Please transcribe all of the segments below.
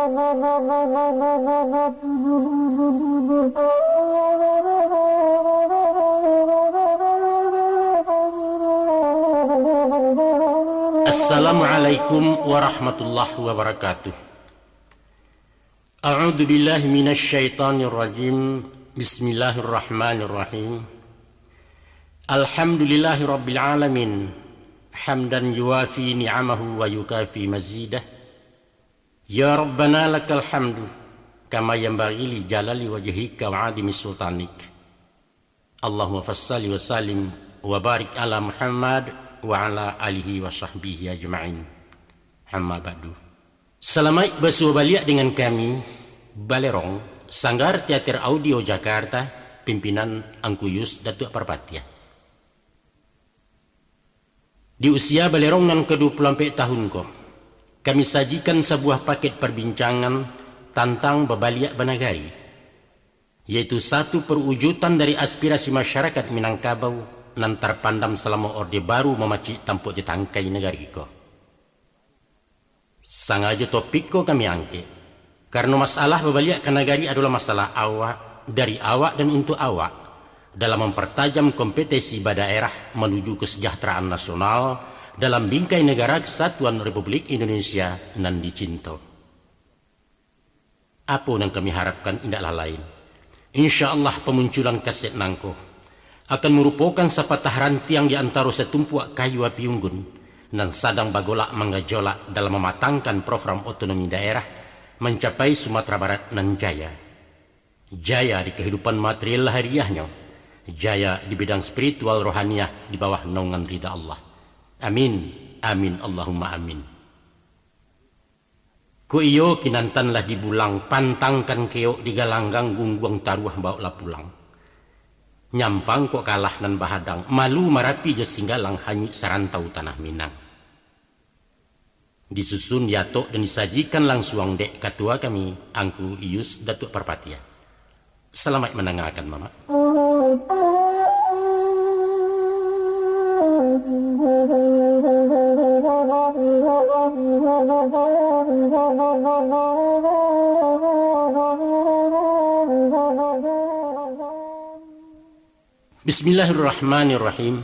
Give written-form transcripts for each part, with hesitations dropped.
Assalamualaikum warahmatullahi wabarakatuh. A'udzu billahi minasy syaithanir rajim. Bismillahirrahmanirrahim. Alhamdulillahi rabbil alamin. Hamdan yuwafi ni'amahu wa yukafi mazidah. Ya Rabbana lakal hamdu kama yanbaghi li jalali wajhika wa 'azimi sultanik. Allahumma fassalli wa sallim wa barik ala Muhammad wa ala alihi wa sahbihi ajma'in. Amma ba'du. Selamat bersuah balik dengan kami Balerong, Sanggar Teater Audio Jakarta, pimpinan Angkuyus Datuk Parpatia. Di usia Balerong yang ke-24 tahun ko, kami sajikan sebuah paket perbincangan tentang Babaliak Banagari, yaitu satu perwujudan dari aspirasi masyarakat Minangkabau nan terpandam selama Orde Baru memacik tampuk di tangkai negari ko. Sengaja topik ko kami angkat, karena masalah Babaliak Banagari adalah masalah awak, dari awak dan untuk awak, dalam mempertajam kompetisi daerah menuju kesejahteraan nasional dalam bingkai negara Kesatuan Republik Indonesia nan dicinta. Apa yang kami harapkan indahlah lain. InsyaAllah pemunculan kaset nangko akan merupakan sepatah rantiang di antara setumpuak kayu api unggun dan sedang bagolak menggejolak dalam mematangkan program otonomi daerah mencapai Sumatera Barat nan jaya. Jaya di kehidupan material hariahnya, jaya di bidang spiritual rohaniah di bawah naungan ridha Allah. Amin, amin, Allahumma amin. Ku iyo kinantanlah dibulang, pantangkan keok di galanggang gungguang taruah bawa pulang. Nyampang kok kalah nan bahadang, malu marapi je singgalang hanyut sarantau tanah Minang. Disusun diatok dan disajikan langsung dek ketua kami, Angku Iyus Datuk Parpatia. Selamat mendengarkan, Mama. Bismillahirrahmanirrahim.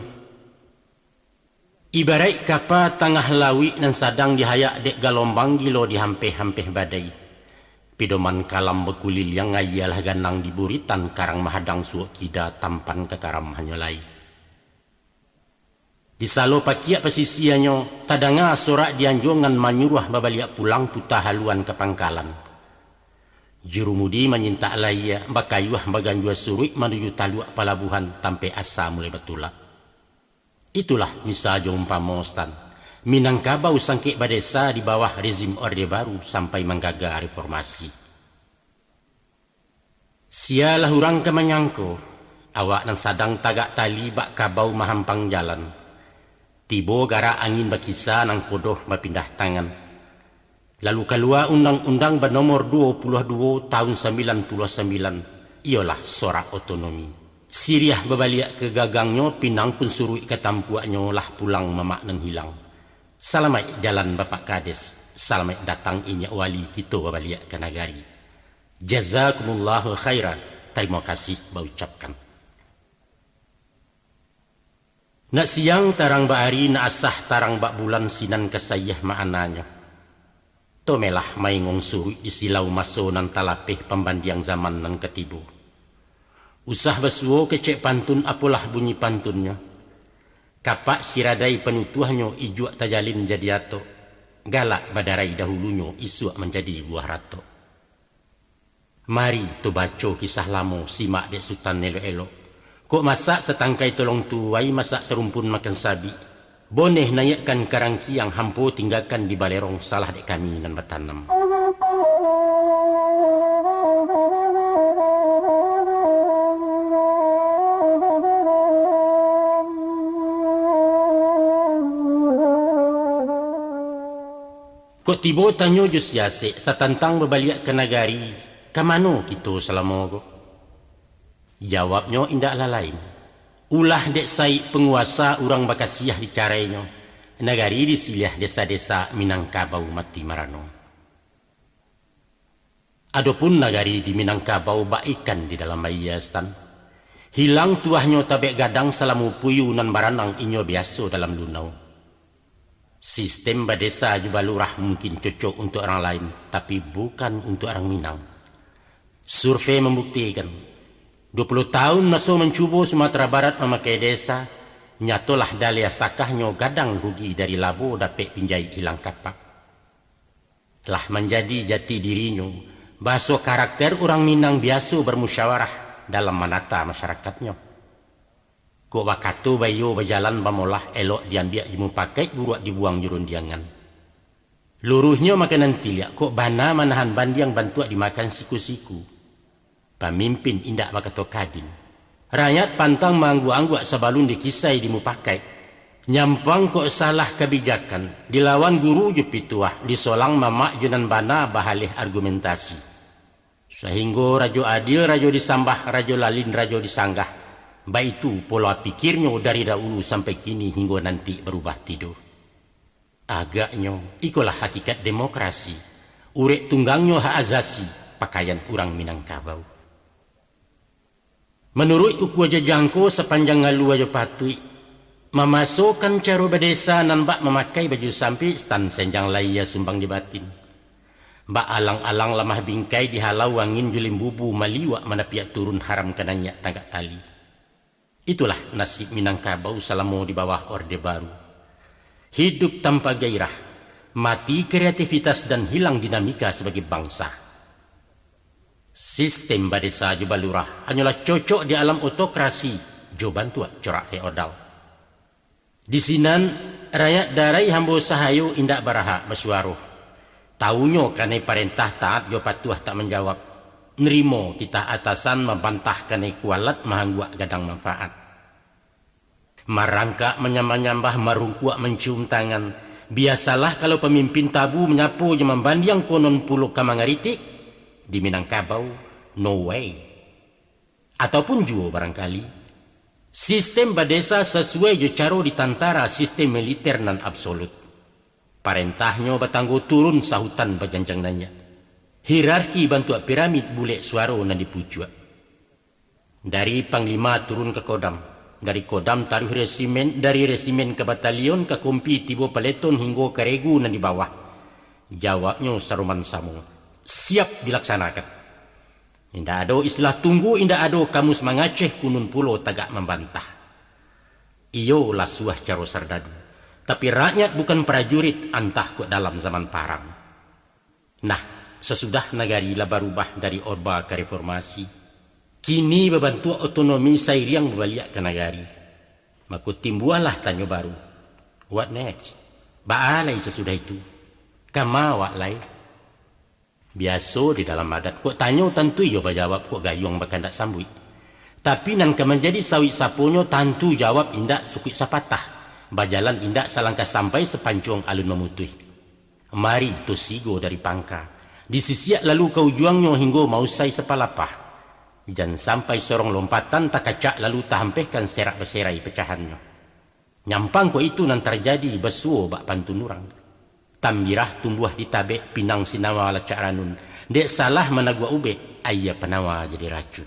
Ibarat kapa tengah lawi nan sadang dihayak dek galombang gilo di hampeh-hampeh badai. Pidoman kalam bekulil yang ngayalah ganang di buritan karang mahadang suak kida tampan ke karam hanyolai. Di salo pakiak pesisianyo tadanga sorak dianjongan manyuruh babaliak pulang tuta haluan ke pangkalan. Jurumudi menyinta alaya bakayuah baganjua suruik menuju taluak palabuhan tampe asa mulai betulak. Itulah misalnya umpamostan Minangkabau sangkik badesa di bawah rezim Orde Baru sampai menggagal reformasi. Sialah urang ke menyangko awak nan sadang tagak tali bak kabau mahampang jalan. Tibo gara angin bakisa nang kodoh berpindah tangan. Lalu keluar Undang-Undang bernomor 22 tahun 99, ialah sorak otonomi. Siriah berbalik ke gagangnya, pinang pun suruh ke tampuaknya lah pulang mamak nan hilang. Selamat jalan Bapak Kades, selamat datang inyak wali kita berbalik ke negari. Jazakumullahu khairan, terima kasih berucapkan. Nak siang tarang bahari, nak asah tarang bak bulan sinan kesayah maknanya. Tomelah maingong suri di silau maso nan talapeh pembandiang zaman nan ketibu. Usah besuo kecek pantun apalah bunyi pantunnya. Kapak siradai penutuhnya ijuak tajalin jadi ato. Galak badarai dahulunya isuak menjadi buah rato. Mari tu baco kisah lamo simak dek sultan elo-elo. Kok masak setangkai tolong tuai masak serumpun makan sabi. Boneh nayakkan karangki yang hampo tinggalkan di Balerong salah dek kami nan bertanam. Kok tiba tanyo jus yase satantang berbalik ke negari, kamano kita selama ko? Jawabnya indaklah lain. Ulah dek sai penguasa urang bakasiah di caranya. Negari disilih desa-desa Minangkabau mati marano. Adapun nagari di Minangkabau ba ikan di dalam bayastan. Hilang tuahnya tabek gadang salamu puyunan baranang inyo biasa dalam lunau. Sistem badesa juga lurah mungkin cocok untuk orang lain, tapi bukan untuk orang Minang. Survei membuktikan 20 tahun masuk mencuba Sumatera Barat memakai desa, nyatolah dalia sakahnya gadang rugi dari labo dapat pinjai hilang kapak. Telah menjadi jati dirinya, bahasa karakter orang Minang biasa bermusyawarah dalam menata masyarakatnya. Kok wakatu bayo berjalan bamolah elok diambil jimu pakai buruak dibuang jurun diangan. Luruhnya makanan tiliak kok bana manahan bandiang bantuak dimakan siku-siku. Pemimpin indak bakato kadin. Rakyat pantang manggu-angguak sebalun dikisai dimu pakai. Nyampang kok salah kebijakan. Dilawan guru jepituah. Disolang mamak junan bana bahalih argumentasi. Sehingga rajo adil, rajo disambah, rajo lalin, rajo disanggah. Baik itu pola pikirnya dari dahulu sampai kini hingga nanti berubah tidur. Agaknya ikulah hakikat demokrasi. Urek tunggangnya hak azasi pakaian orang Minangkabau. Menurut uku aja jangko sepanjang ngalu aja patui, memasukkan cara berdesa nambak memakai baju sampi stan senjang laia sumbang di batin. Mbak alang-alang lemah bingkai dihalau angin julim bubu maliwak mana pihak turun haram kananya tanggak tali. Itulah nasib Minangkabau selama di bawah Orde Baru. Hidup tanpa gairah, mati kreativitas dan hilang dinamika sebagai bangsa. Sistem badesa juga lurah hanyalah cocok di alam otokrasi jo bantuak corak feodal. Di sinan rakyat darai hambo sahayu indak baraha bersuaruh. Tahunya kanai perintah taat jo patuah tak menjawab. Nerimo kita atasan membantah kanai kualat mahangguak gadang manfaat. Marangka menyambah marungkuak mencium tangan. Biasalah kalau pemimpin tabu menyapu je membandiang konon pulau kamangaritik. Di Minangkabau, no way. Ataupun juga barangkali, sistem badesa sesuai je caro ditantara sistem militer nan absolut. Parentahnya batanggo turun sahutan bajanjang nanya. Hierarki bantuak piramid bulek suaro nan dipucuak. Dari panglima turun ke kodam. Dari kodam taruh resimen, dari resimen ke batalion ke kompi tibo peleton hingga ke regu nan di bawah. Jawabnya saruman samung. Siap dilaksanakan. Indah ada istilah tunggu, indah ada kamu semangaceh kunun pulau tagak membantah. Iyo lah suah caro sardadu. Tapi rakyat bukan prajurit antah kok dalam zaman parang. Nah, sesudah negari lah berubah dari orba ke reformasi. Kini berbantu otonomi sairiang berbalik ke negari. Maka timbualah tanya baru. What next? Baalai sesudah itu? Kamawak lai? Biasa di dalam adat, kok tanya tentu yo berjawab kok gayung bahkan tak sambut. Tapi nan menjadi sawit saponyo tentu jawab indak sukit sapatah. Bajalan indak salangkah sampai sepancung alun memutui. Mari tu sigo dari pangka. Disisiak lalu kau juangnya hingga mau say sepalapah. Jangan sampai sorong lompatan tak kacak lalu tahampehkan serak berserai pecahannya. Nyampang kok itu nan terjadi besuo bak pantun orang. Tambirah tumbuh di tabek pinang sinawa lacak ranun. Dek salah menagua ube, ayah penawa jadi racun.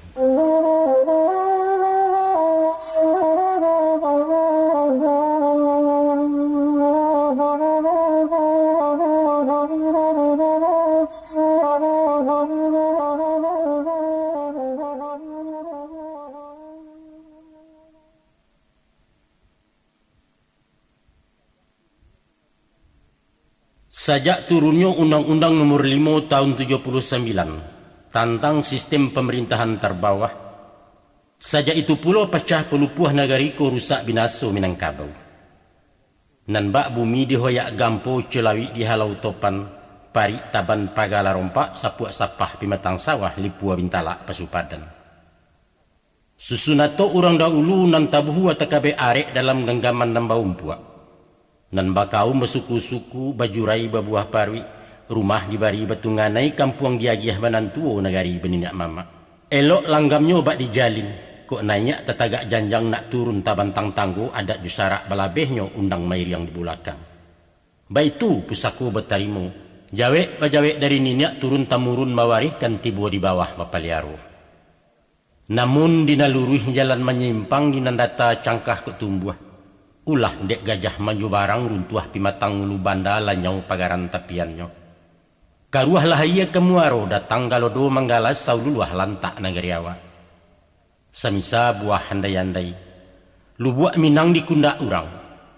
Sejak turunnya Undang-Undang Nomor 5 Tahun 79 tentang sistem pemerintahan terbawah, sejak itu pula pecah pelupuh nagariko rusak binaso Minangkabau. Nan bak bumi dihoyak gampo celawi dihalau topan, pari taban pagala rompak sapuak sapah pimatang sawah lipua bintala pasupadan. Susunato orang dahulu nan tabuhu atakabe arek dalam genggaman nambau umpuak. Nan bakau bersuku-suku bajurai babuah parwi, rumah dibari batunganai kampung diagiah banantuo negari beninak mama. Elok langgamnya bak dijalin, kok nanya tetagak janjang nak turun tabantang tanggo adat jusarak balabehnya undang mair yang di belakang. Baitu pusaku bertarimu, Jawek dari ninya turun tamurun mawarihkan tibo di bawah mapaliaro. Namun dinaluruh jalan menyimpang dinandata cangkah ketumbuh. Ulah dek gajah maju barang runtuah pimatang ulu banda lanyau pagaran tapiannya. Karuah lahaya kemuaro datang galodo manggalas saululuah lantak nagariawa. Samisa buah handai-handai. Lubuak minang di kundak urang.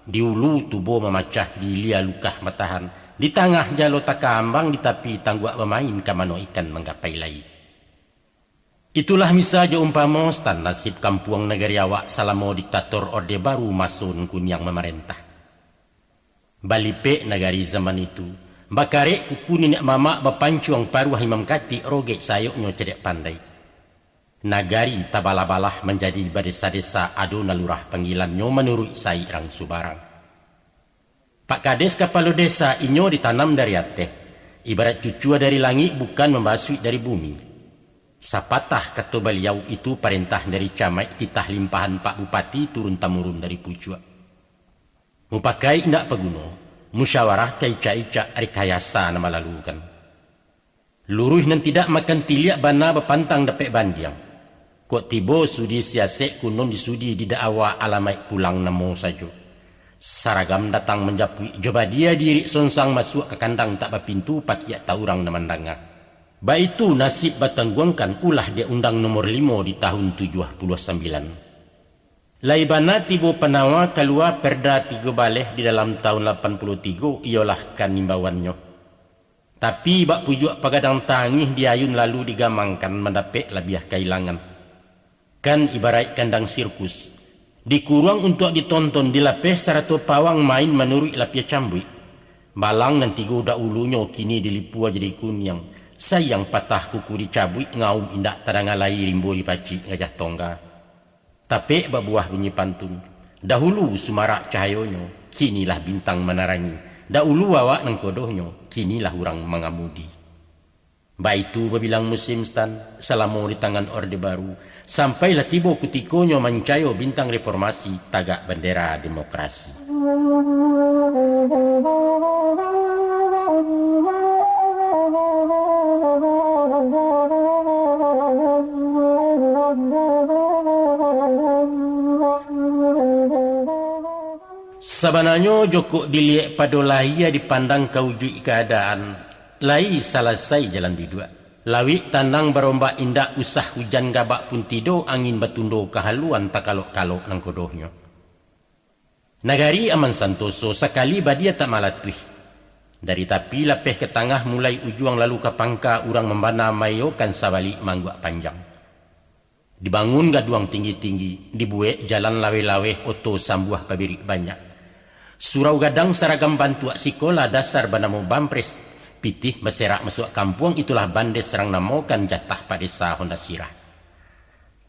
Di ulu tubo memacah di lia lukah matahan. Di tengah jalo takambang di tapi tangguak bermain kamano ikan menggapai lai. Itulah misaja umpama stan nasib kampuang nagariawa salamo diktator Orde Baru masun kunyang memerintah. Balipe nagari zaman itu. Bakare kuku nenek mama bapancuang paruah imam kati roge sayoknya cedek pandai. Nagari tabala-balah menjadi desa-desa aduna lurah panggilannya menurut sairang subarang. Pak Kades kepala desa inyo ditanam dari ateh. Ibarat cucua dari langit bukan membasui dari bumi. Sapatah kata beliau itu perintah dari camat titah limpahan Pak Bupati turun tamurun dari pucua. Mupakai indak peguno, musyawarah kaica-ica rekayasa nama lalukan. Luruh nan tidak makan tiliak bana bepantang dapet bandiang. Kok tibo sudi siasek kunon disudi di da'awa alamai pulang namo saja. Saragam datang menjapui coba dia diri sonsang masuk ke kandang tak berpintu pakiak taurang namandanga. Ba itu nasib batangguangkan ulah dia undang nomor 5 di tahun 79. Laibana tibo penawa keluar perda 3 baleh di dalam tahun 83 ialah kan imbawannya. Tapi bak pujuk pagadang tangih diayun lalu digamangkan mendapek labiah kailangan. Kan ibarat kandang sirkus. Dikurang untuk ditonton dilapis sarato pawang main menurut lapia cambui. Balang nanti goda ulunya kini dilipua jadi kunyang. Sayang patah kuku dicabui ngaum indak tadangalai rimbo dipaci ngajah tongga. Tapi babuah bunyi pantun. Dahulu sumarak cahayonyo, kinilah bintang menarangi. Dahulu awak nang kodohnya, kinilah orang mengamudi. Baitu babilang musim stan, selama di tangan Orde Baru, sampailah tiba kutikonya mancayo bintang reformasi tagak bendera demokrasi. Sebenarnya Joko dilihat pada lahia dipandang kaujui keadaan. Lai selesai jalan bidua. Lawi tandang berombak indak usah hujan gabak pun tido angin batundo kehaluan tak kalok-kalok nang kodohnya. Nagari aman santoso sekali badia tak malatui. Dari tapi lapeh ke tengah mulai ujuang lalu ke pangka urang membana mayo kan sabalik mangguak panjang. Dibangun gaduang tinggi-tinggi, dibuek jalan lawe-lawe oto sambuah pabirik banyak. Surau gadang seragam bantuak sikola dasar banamo bampres. Pitih berserak masuk kampung itulah bandes serang namokan jatah pada desa Honda Sirah.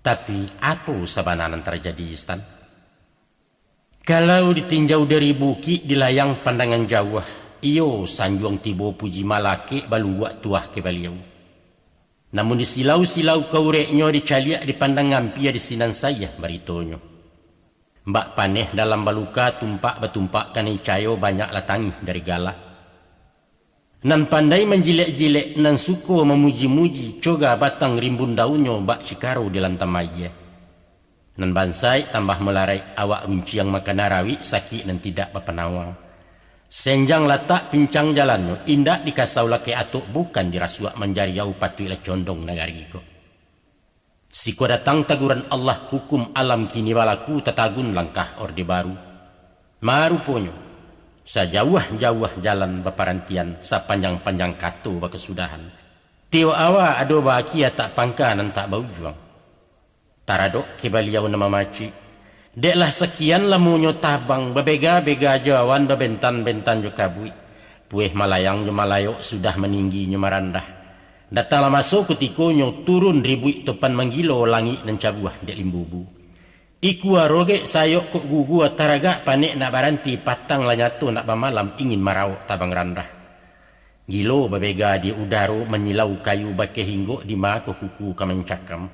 Tapi apa sabananan terjadi Stan? Kalau ditinjau dari bukit di layang pandangan jauh, iyo sanjuang tibo puji malake baluak tuah ke beliau. Namun di silau-silau kaureknya dicaliak dipandang ngampia di sinan saya baritonyo. Mbak paneh dalam baluka tumpak betumpak kanai cayo banyak latangi dari gala. Nan pandai menjilek-jilek nan suko memuji-muji coga batang rimbun daunnya mbak cikaro di lantamaya. Nan bansai tambah melarai awak runciang makan narawi sakit nan tidak berpenawang. Senjang latak pincang jalannya indak dikasau laki atuk bukan dirasuak menjariau patuilah condong nagari ko. Siko datang taguran Allah hukum alam kini balaku tatagun langkah Orde Baru. Maruponyo, sajauh-jauh jalan beparantian sapanjang-panjang kato bakesudahan. Tio awa ado bahagia tak pangkanan tak bau juang. Taradok kebaliau nama maci. Deklah sekian lamunyo tabang babega-bega jawan babentan-bentan jo kabui. Pueh malayang jo malayok sudah meninggi nyo marandah. Datanglah masuk kutikonyo turun ribui topan manggilo langit dan cabuah dek limbubu. Iku aroge sayok kok gugu taraga panik nak baranti patang lanyato nak bamalam ingin marawak tabang randah. Gilo babega di udaro menyilau kayu bake hinggo di mako kuku kamencakam.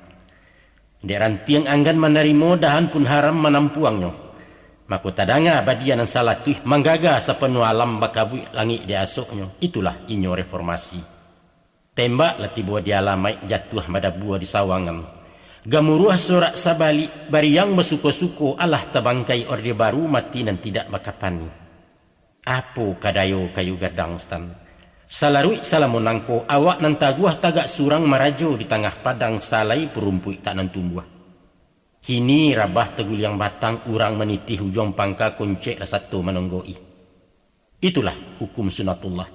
Dek rantiang anggan menerimo dahan pun haram menampuangnya. Maka tadanga badian ang salatuh manggaga sa penuh alam bakabuy langit di asoknya. Itulah inyo reformasi. Tembak lati buah di alamai jatuh madabua di sawangan. Gamuruah sorak sabali bari yang bersuko-suko Allah tabangkai orde baru mati dan tidak bakapani. Apo kadayo kayu gadang stan. Salarui salamonangko awak nan taguah tagak surang marajo di tengah padang salai perumpui tak nan tumbuh. Kini rabah tegul yang batang urang meniti hujung pangka kuncek lah satu menonggoi. Itulah hukum sunatullah.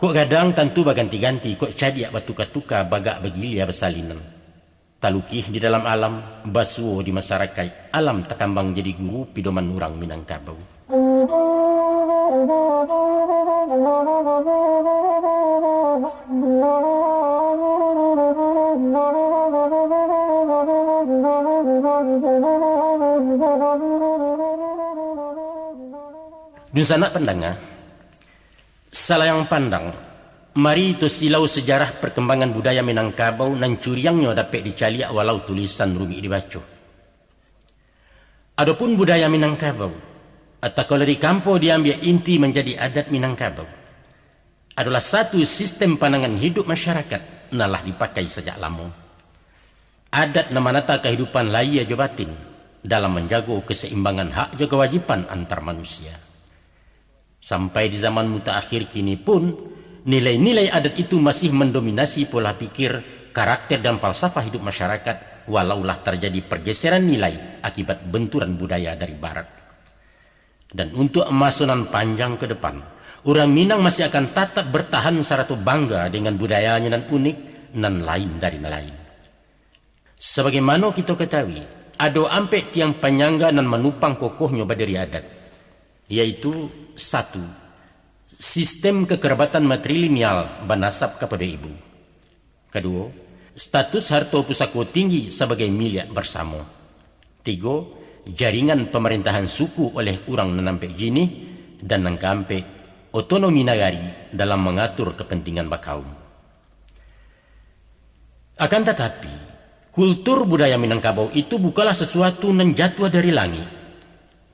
Kok gadang tentu baganti-ganti, kok cadiak batuka-tuka bagak begilia bersalinan. Talukih di dalam alam, basuo di masyarakat, alam takambang jadi guru pidoman urang Minangkabau. Dun sana pandanga, salayang pandang, mari itu silau sejarah perkembangan budaya Minangkabau nan curiangnya dapat dicaliak walau tulisan rumi dibaca. Adapun budaya Minangkabau, atau kalau di kampo diambil inti menjadi adat Minangkabau, adalah satu sistem pandangan hidup masyarakat nalah dipakai sejak lama. Adat namanata kehidupan laya jo batin dalam menjaga keseimbangan hak jo kewajiban antar manusia. Sampai di zaman mutaakhir kini pun, nilai-nilai adat itu masih mendominasi pola pikir, karakter dan falsafah hidup masyarakat, walaulah terjadi pergeseran nilai akibat benturan budaya dari barat. Dan untuk emasonan panjang ke depan, orang Minang masih akan tetap bertahan saratu bangga dengan budayanya dan unik, nan lain dari lain. Sebagaimana kita ketahui, ada ampe tiang penyangga nan menupang kokohnya badiri adat, yaitu satu, sistem kekerabatan matrilineal banasab kepada ibu. Kedua, status harta pusako tinggi sebagai milik bersama. Tiga, jaringan pemerintahan suku oleh orang nanampe jini. Dan yang keempat, otonomi nagari dalam mengatur kepentingan bakaum. Akan tetapi, kultur budaya Minangkabau itu bukanlah sesuatu yang jatuh dari langit.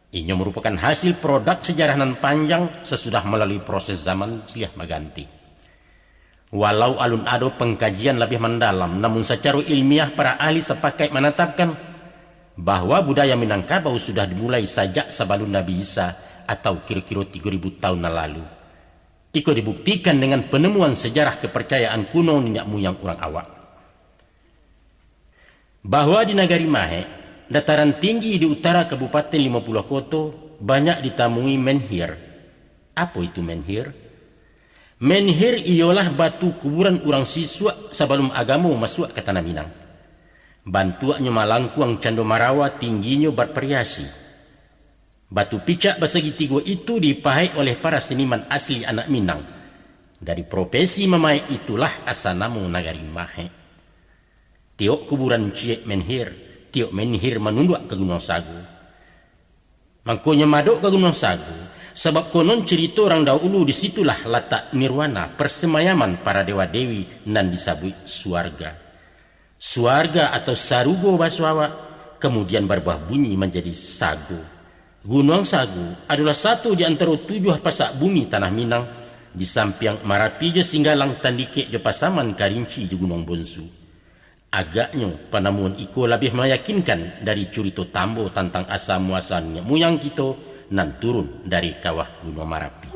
Ini merupakan hasil produk sejarah nan panjang sesudah melalui proses zaman silih maganti. Walau alun ado pengkajian lebih mendalam, namun secara ilmiah para ahli sepakat menetapkan bahwa budaya Minangkabau sudah dimulai sejak sebelum Nabi Isa atau kira-kira 3000 tahun lalu. Iko dibuktikan dengan penemuan sejarah kepercayaan kuno nenek moyang orang awak. Bahwa di Nagari Mahe, dataran tinggi di utara Kabupaten 50 Koto, banyak ditemui menhir. Apa itu menhir? Menhir ialah batu kuburan orang siswa sebelum agama masuk ke Tanah Minang. Bantuannya malangkuang cando marawa tingginya bervariasi. Batu picak bersegi tiga itu dipahai oleh para seniman asli anak Minang. Dari profesi memae itulah asal nama Nagari Mahe. Tiok kuburan ciek menhir, tiok menhir menunduk ke Gunung Sagu. Mangkonya madok ke Gunung Sagu, sebab konon cerita orang dahulu disitulah letak nirwana persemayaman para dewa-dewi nan disebut suarga. Suarga atau sarugo baswawa kemudian berubah bunyi menjadi sagu. Gunung Sagu adalah satu di antara 7 pasak bumi Tanah Minang di samping Marapi je Singgalang Tandike je Pasaman Karinci je Gunung Bonsu. Agaknya penemuan iko lebih meyakinkan dari cerita tambo tentang asal muasalnya muyang kita nan turun dari kawah Gunung Marapi.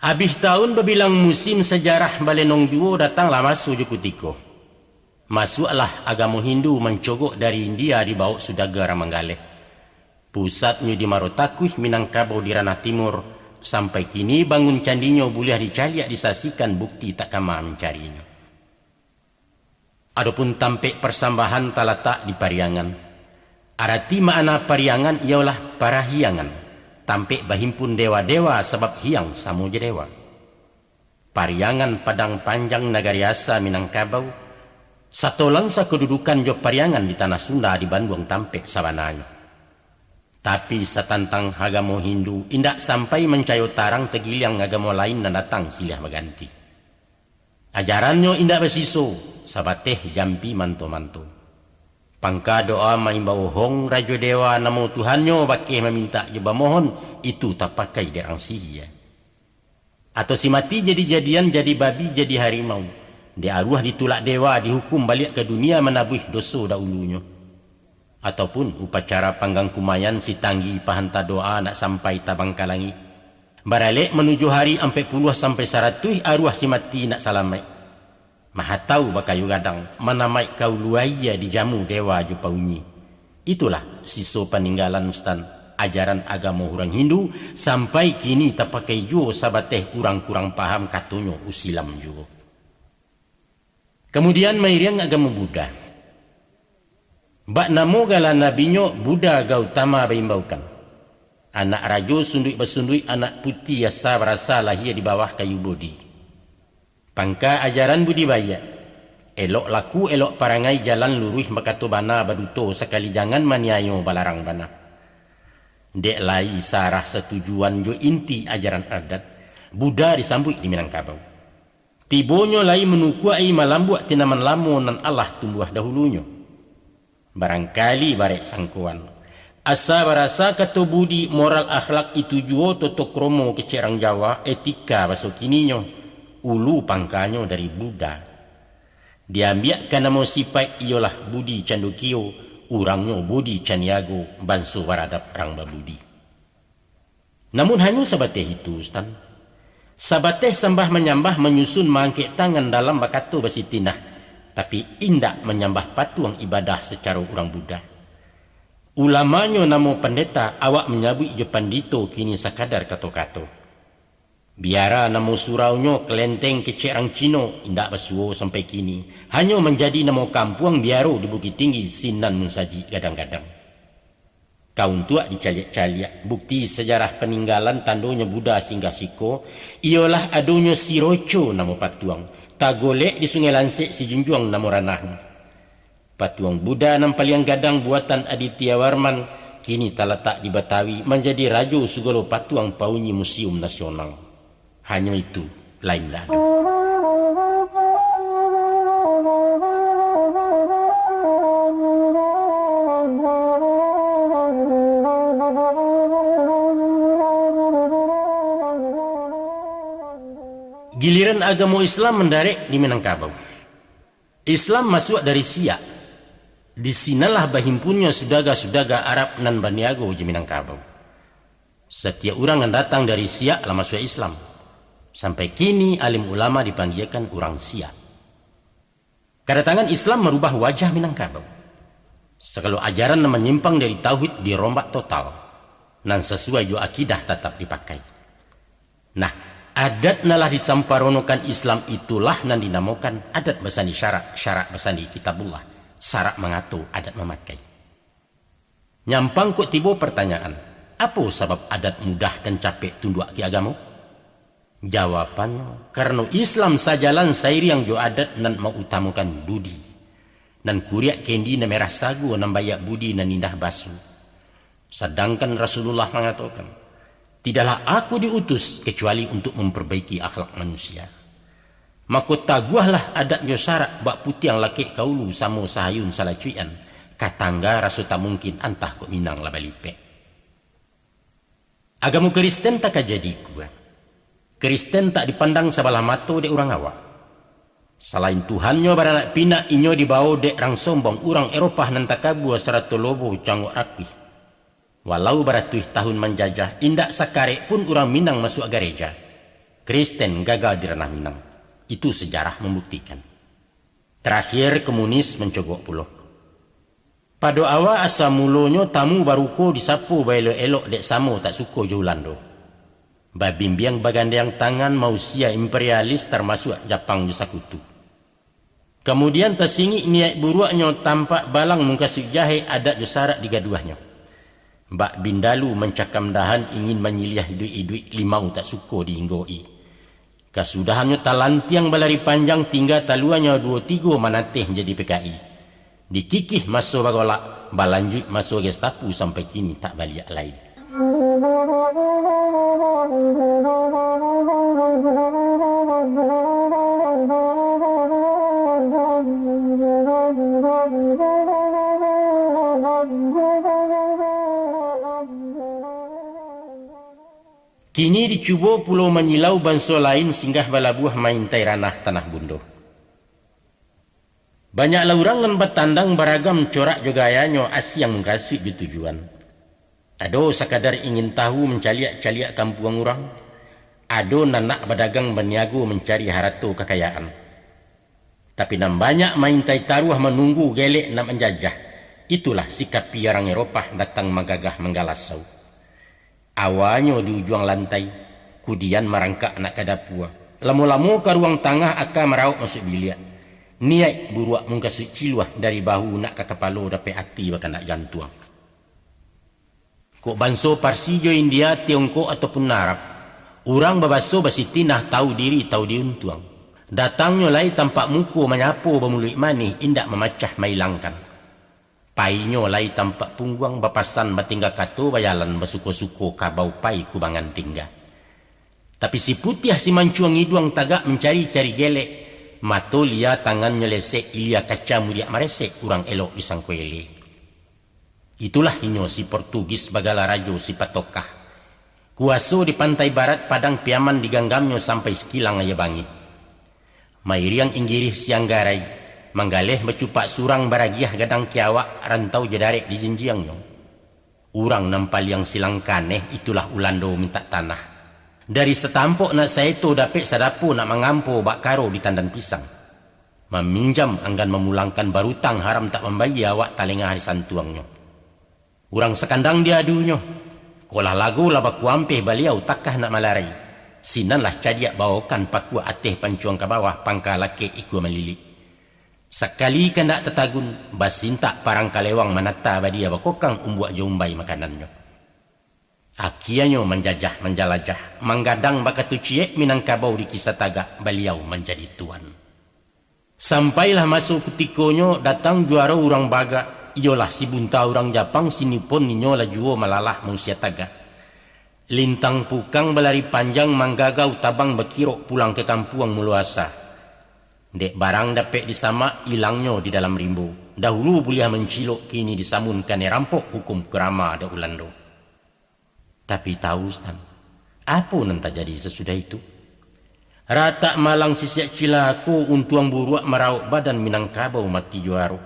Habis tahun berbilang musim sejarah Balenong Juo datanglah masuk Jukutiko. Masuklah agama Hindu mencogok dari India dibawa Sudaga Ramanggale. Pusatnya di Marotakuih, Minangkabau di ranah timur. Sampai kini bangun candinya boleh dicaliak disaksikan bukti tak kama mencarinya. Adapun tampek persambahan talatak di Pariangan. Arti makna Pariangan ialah parahiangan. Tampik berhimpun dewa-dewa sebab hiang samuja dewa. Pariangan Padang Panjang Nagariasa Minangkabau, satolang sa kedudukan jo pariangan di tanah Sunda di Bandung Tampek sabananya. Tapi satantang agama Hindu indak sampai mencayo tarang tegiliang agama lain na datang silih maganti. Ajarannya indak besiso, sabateh jampi manto-manto. Pangka doa maimbau hong rajo dewa namo Tuhannya bakeh meminta jeba mohon itu tak pakai derang sihia. Atau si mati jadi-jadian jadi babi jadi harimau. Di arwah ditulak dewa dihukum balik ke dunia menabuh dosa dahulunya. Ataupun upacara panggang kumayan si tanggi pahanta doa nak sampai tabang kalangi. Baralek menuju hari 40 sampai 100 arwah si mati nak salamai. Maha tahu bakayu gadang manamai kau luaya di jamu dewa jupa unyi. Itulah siso peninggalan stan ajaran agama orang Hindu sampai kini tak pakai juo sabateh kurang-kurang paham katunyo usilam juo. Kemudian mairiang agama Buddha. Bak namo gala nabinyo Buddha Gautama baimbaukan. Anak rajo sundui besundui anak putih yasa berasa lahir di bawah kayu bodi. Pangka ajaran budibaya. Elok laku elok parangai jalan lurus makato bana baduto sekali jangan maniayo balarang bana. Dek lai sarah setujuan jo inti ajaran adat. Buddha disambut di Minangkabau. Tibonyo lai menukuai malambuak tinaman lamo nan Allah tumbuh dahulunya. Barangkali barek sangkuan. Asa barasa kato budi moral akhlak itu juo toto kromo kecerang Jawa etika baso kininyo. Ulu pangkanyo dari Buddha. Diambiakan nama sipai ialah Budi Candukio, urangnya Budi Caniago, bansu waradap rang babudi. Namun hanya sabateh itu, Ustaz. Sabateh sembah menyambah menyusun mangkek tangan dalam bakato basitinah, tapi indak menyambah patuang ibadah secara urang Buddha. Ulamanya namo pendeta awak menyabui je pandito kini sakadar kato-kato. Biara namo suraunya kelenteng kecerang Cino indak basuo sampai kini. Hanya menjadi namo kampung biaro di Bukit Tinggi Sinan Musaji gadang-gadang. Kaum tua dicaliak-caliak. Bukti sejarah peninggalan tandonya Buddha singgah siko. Ialah adonya si Roco namo patuang. Tagolek di Sungai Lansik si Junjuang namo ranah. Patuang Buddha nampaliang gadang buatan Aditya Warman. Kini terletak di Betawi menjadi rajo segala patuang paunyi museum nasional. Hanya itu, lain tak ada. Giliran agama Islam mendarik di Minangkabau. Islam masuk dari Siak. Di sinalah bahimpunnya sudaga-sudaga Arab nan Baniago di Minangkabau. Setiap orang yang datang dari Siak lah masuk Islam. Sampai kini alim ulama dipanggilkan orang Siak. Kedatangan Islam merubah wajah Minangkabau. Segala ajaran yang menyimpang dari tauhid dirombak total. Dan sesuai jo akidah tetap dipakai. Nah, adat nalah disamparonokan Islam itulah nan dinamakan adat basani syarak basani kitabullah. Syarak mengatur adat memakai. Nyampang kok tiba pertanyaan. Apa sebab adat mudah dan capek tunduk ke agama? Jawabannya, karena Islam sajalan sairi yang jo adat nan mengutamakan budi. Nan kuriak kendi na merah sagu nan bayak budi nan indah basu. Sedangkan Rasulullah mengatakan, tidaklah aku diutus kecuali untuk memperbaiki akhlak manusia. Maka taguahlah adat jo syarak bak putih yang laki kaulu samo sahayun salacuian. Katangga rasu tak mungkin antah kok minang lah balipek. Agama Kristen tak jadi kuat. Kristen tak dipandang sebelah mata dek orang awak. Selain Tuhannya baranak pinak inyo dibawa dek rang sombong orang Eropah nan takabua serato lobo cangok rapi. Walau baratuh tahun menjajah, indak sakarek pun orang Minang masuk gereja. Kristen gagal di ranah Minang. Itu sejarah membuktikan. Terakhir komunis mencogok pulau. Pada awal asa mulonyo tamu baruko disapu bailo elok dek samo tak suko Jolando. Babimbiang bagandang tangan mausia imperialis termasuk Jepang Jusakutu. Kemudian tersingi niat buruaknya tampak balang mengkasih jahe adat jusarak di gaduahnya. Bak Bindalu mencakam dahan ingin menyiliah idui-idui limau tak suko diinggoi. Kasudahannya talantiang balari panjang tinggal taluannya 2-3 manateh jadi PKI. Dikikih masuk bagolak, balanjut masuk Gestapo sampai kini tak balik lagi. Kini dicuba Pulau Manyilau bangsa lain singgah balabuah main tai ranah tanah bundo. Banyaklah orang yang bertandang beragam corak gayanya asyang mengkasih di tujuan. Ado sekadar ingin tahu mencaliak-caliak kampung orang. Ado nanak berdagang berniaga mencari harta kekayaan. Tapi nam banyak main tai taruh menunggu gelek nak menjajah. Itulah sikap orang Eropah datang magagah menggalasau. Awalnya di ujung lantai, kemudian merangkak nak ke dapur. Lama-lama ke ruang tengah akan meraup masuk bilik. Niat buruak muka ciluah dari bahu nak ke kepala dapat hati bahkan nak jantung. Kok banso Parsi jo India, Tiongkok ataupun Arab, orang berbaso basitinah tahu diri tahu diuntuang. Datangnya lai tampak muka menyapu bermulut manih indak memacah mailangkan. Painya lai tampak pungguang bapasan batinggal kato bayalan basuko-suko kabau pai kubangan tinggal. Tapi si putih si mancuang hidung tagak mencari-cari gelek. Mato lia tangan nyelesek ilia kaca mulia maresek kurang elok disang kuele. Itulah inyo si Portugis bagala rajo si patokah. Kuaso di pantai barat padang piaman diganggamnya sampai sekilang aya bangi. Mairiang inggirih siang garai. Manggaleh bercupak surang baragiah gadang kiawak rantau jedarek di jenjiangnya. Urang nampal yang silang kaneh itulah Ulando minta tanah. Dari setampok nak saya tu dapat sadapu nak mengampu bak karo di tandan pisang. Meminjam anggan memulangkan barutang haram tak membayar awak talengah di santuangnya. Urang sekandang dia adunya. Kolah lagu lah baku ampeh baliau takkah nak malari. Sinanlah cadiak bawakan pakua ateh pancuang ke bawah pangka laki ikut melilik. Sekali kendak tetagun, basintak parang kalewang manata badia bakokang umbuak jombai makanannya. Akiannya menjajah, menjalajah, menggadang bakatu ciek minangkabau di kisah tagak beliau menjadi tuan. Sampailah masuk ketikonya datang juara orang baga, iyalah si bunta orang Japang sini pun ninyo lajuo malalah manusia tagak. Lintang pukang belari panjang manggagau tabang bekirok pulang ke kampung muluasa. Dek barang dapat disama hilangnya di dalam rimbu. Dahulu boleh mencilok kini disamunkan rampok hukum kerama ada Ulando. Tapi tahu Ustaz, apa nan tak jadi sesudah itu? Rata malang sisiak cilaku untuang buruak merauk badan minangkabau mati juaro.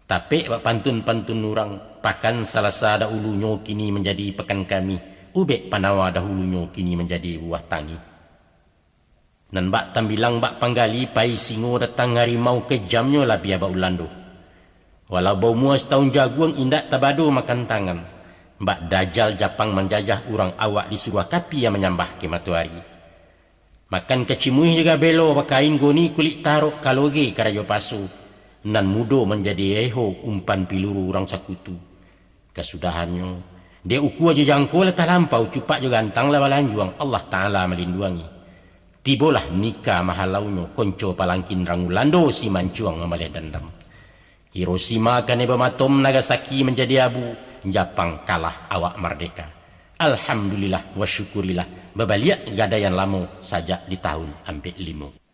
Tapi bak pantun-pantun orang pakan salah sada ulunya kini menjadi pekan kami. Ubek panawa dahulunya kini menjadi buah tangi. Dan bak tambilang bak panggali pai singo datang harimau kejamnya lah biar bak Ulando. Walau bau muas tahun jaguang indak tabado makan tangan. Bak dajal Japang menjajah orang awak di surah kapi yang menyambah ke matuari. Makan kecimuih juga belo bakain goni kulit tarok kaloge karayo pasu. Nan mudo menjadi eho umpan piluru orang sakutu. Kesudahannya, dia uku aja jangkau letak lampau cupak juga antang lah balanjuang Allah Ta'ala melindungi. Tibolah nikah mahalaunya konco palangkin rang Ulando si mancuang memalih dendam. Hiroshima kane bematom Nagasaki menjadi abu. Japang kalah awak merdeka. Alhamdulillah wa syukurillah. Babaliak gadayan lamo sajak di tahun hampir 5.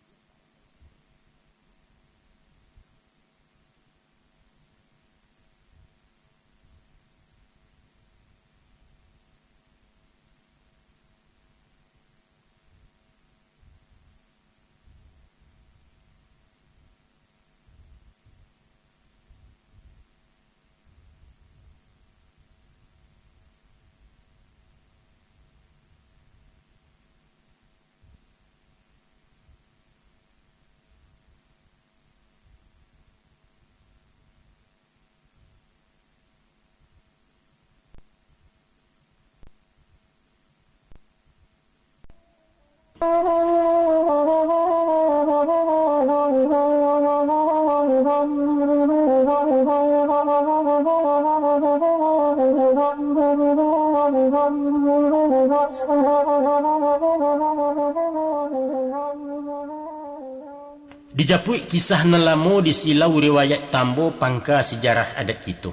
Dijapui kisah nalamo di silau riwayat tambo pangka sejarah adat itu.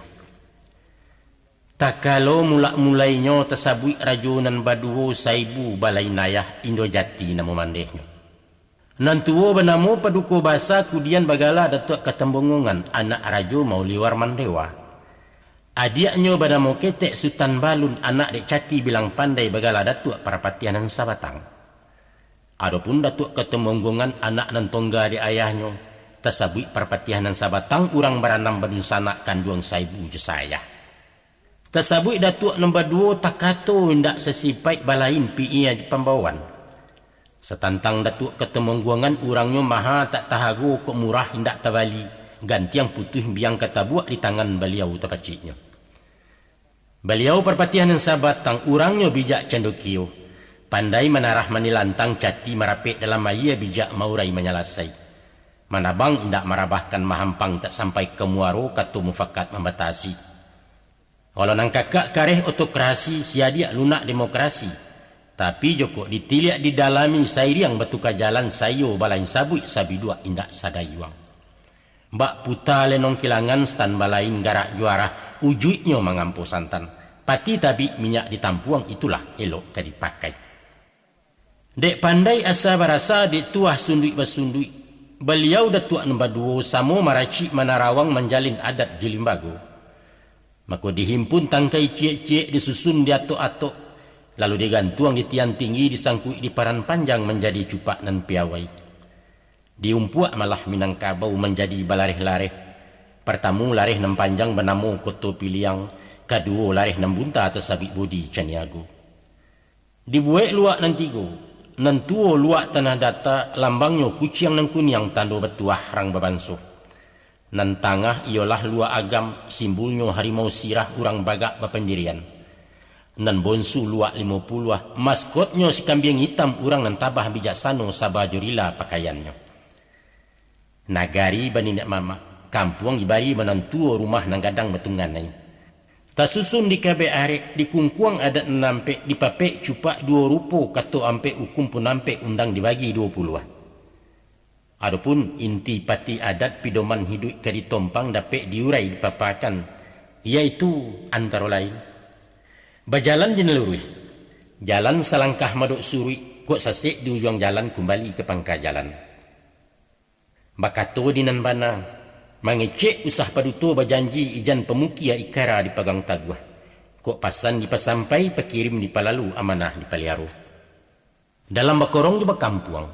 Takalo mulak-mulainya tasabui rajunan baduo saibu balai nayah Indojati namo mandehnya. Nantuo benamo paduko basa kudian bagala datuk ketembungungan anak rajo mau liwar mandewa. Adiaknya benamo ketek Sultan Balun anak dek cati bilang pandai bagala datuk parapatianan Sabatang. Adapun datuk ketembungungan anak nantongga di ayahnya tasabui parapatianan Sabatang urang beranam badun sanak kanduang saibu je saya. Tasabui datuk nombor 2 takato indak sesipai balain piia di pembawaan. Setantang datuk ketemungguangan urangnya maha tak tahago kok murah indak tabali gantiang putih biang kata buak di tangan beliau tapaciknya. Beliau perpatihan Sabatang urangnya bijak cendokio. Pandai menarah manilantang cati merapik dalam maya bijak maurai menyalasai. Manabang indak marabahkan mahampang tak sampai ke muaro katu mufakat membatasi. Walau nang kakak kareh otokrasi siadia lunak demokrasi. Tapi joko ditiliak didalami sairiang batuka jalan sayo balain sabui sabidua indak sadayuang. Mbak puta lenong kilangan stan balain garak juara ujuitnya mengampu santan. Pati tabi minyak ditampuang itulah elok ka dipakai. Dek pandai asa barasa dek tuah sundui basundui. Beliau datuk nombor 2 samo maraci manarawang menjalin adat Jilimbago. Maka dihimpun tangkai cie-cie disusun di atok-atok, lalu digantuang di tiang tinggi disangkui di paran panjang menjadi cupak nan piawai. Diumpuak malah Minangkabau menjadi balareh-lareh. Pertamu lareh nem panjang benamu koto piliang, kedua lareh nem bunta atas sabik bodi caniago. Dibuat luak nan tigo, nan tuo luak tanah data lambangnya kuciang nan kuniang tando betuah rang babanso. Nan tangah ialah lua agam simbulnya harimau sirah urang bagak bapendirian. Nan bonsu lua 50 maskotnya si kambing hitam urang nan tabah bijaksano sabajurila pakaiannya. Nagari baninak mama kampung ibari menantuo rumah nang gadang betunganai. Tasusun di kabe arek di kungkuang adat nampe di papek cupak 2 rupo kato ampe ukum pun nampe undang dibagi 20. Adapun inti pati adat pidoman hidup ke ditompang dapat diurai dipapakan, iaitu antara lain berjalan di nelurui jalan selangkah maduk suri kok sasik di ujung jalan kembali ke pangka jalan. Bakato di nan bana mengecek usah paduto berjanji ijan pemukia ikara dipegang taguah kok pasan dipasampai pekirim di palalu amanah di paliaro. Dalam bakorong di bakampuang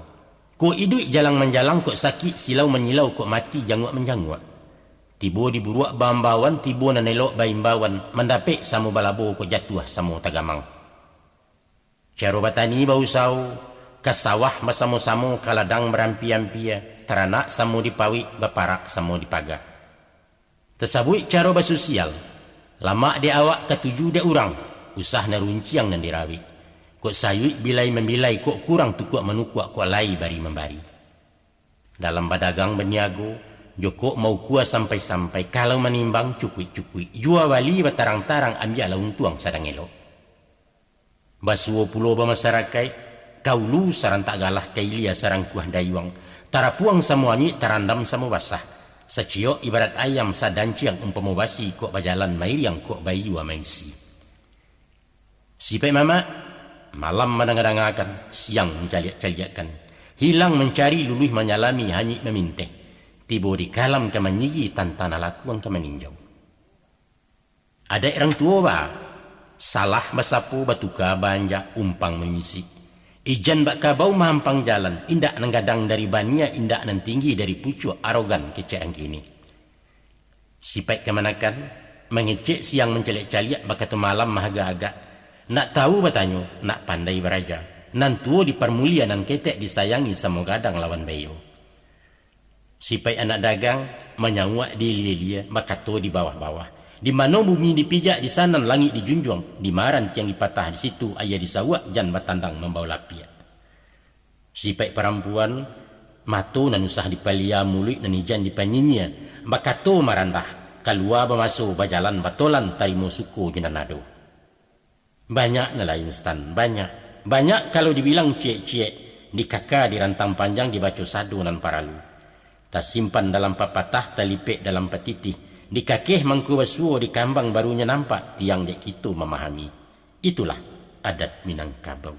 ko iduk jalang menjalang kok sakit silau menyilau kok mati janguak menjanguak. Tibo diburuak bambawan tibo nanelok baimbawan mendapik samu balabo kok jatuh samu tagamang. Caro batani bau sau kasawah masamo-samo kaladang berampi-ampia teranak samu dipawi baparak samu dipaga. Tersabui caro basosial lama di awak ketujuh de urang usah narunciang nan dirawi. Kok sayui bilai membilai kok kurang tukuk menukuak kok lai bari membari. Dalam badagang berniago, joko mau kuah sampai-sampai kalau menimbang cukui-cukui. Jua wali batarang-tarang ambil untuang sadang elok. Basuo pulau bermasyarakat, kaulu sarang tak galah kailia sarang kuah dayuang. Tarapuang samuanyi tarandam samu basah. Secio ibarat ayam sadanciang umpamu basi kok bajalan mairiang kok bayu amaisi. Sipai mama malam mendengar-dengarkan, siang mencaliak-caliakkan. Hilang mencari luluh menyalami hanyik memintih. Tibo di kalam ke menyigi tantana lakuan ke meninjau. Ada orang tua ba? Salah basapu batuka banja umpang menyisi. Ijan bak kabau mahampang jalan. Indak nenggadang dari bania, indak nan tinggi dari pucuk arogan kecerang kini. Sipai kemanakan? Mengecek siang mencaliak-caliak bakatu malam mahaga-agak. Nak tahu bertanya, nak pandai beraja. Nan tuo di permulia nan ketek disayangi sama gadang lawan bayo. Sipai anak dagang menyanguak di lilia makato di bawah-bawah. Di mana bumi dipijak di sana langit dijunjung. Di maran tiang dipatah di situ ayah disawak jan batandang membawa lapia. Sipai perempuan mato nan usah dipalia mulut nan ijan dipanyinya. Makato marandah kalua bermasuk bajalan batolan tarimo suku jenanado. Banyak nelayan stan, banyak kalau dibilang cie-cie di kakak di rantang panjang dibaca sadu nan paralu. simpan dalam papatah, talipek dalam patiti. Di kakeh mangku basuo di kambang barunya nampak tiang dek kita memahami. Itulah adat Minangkabau.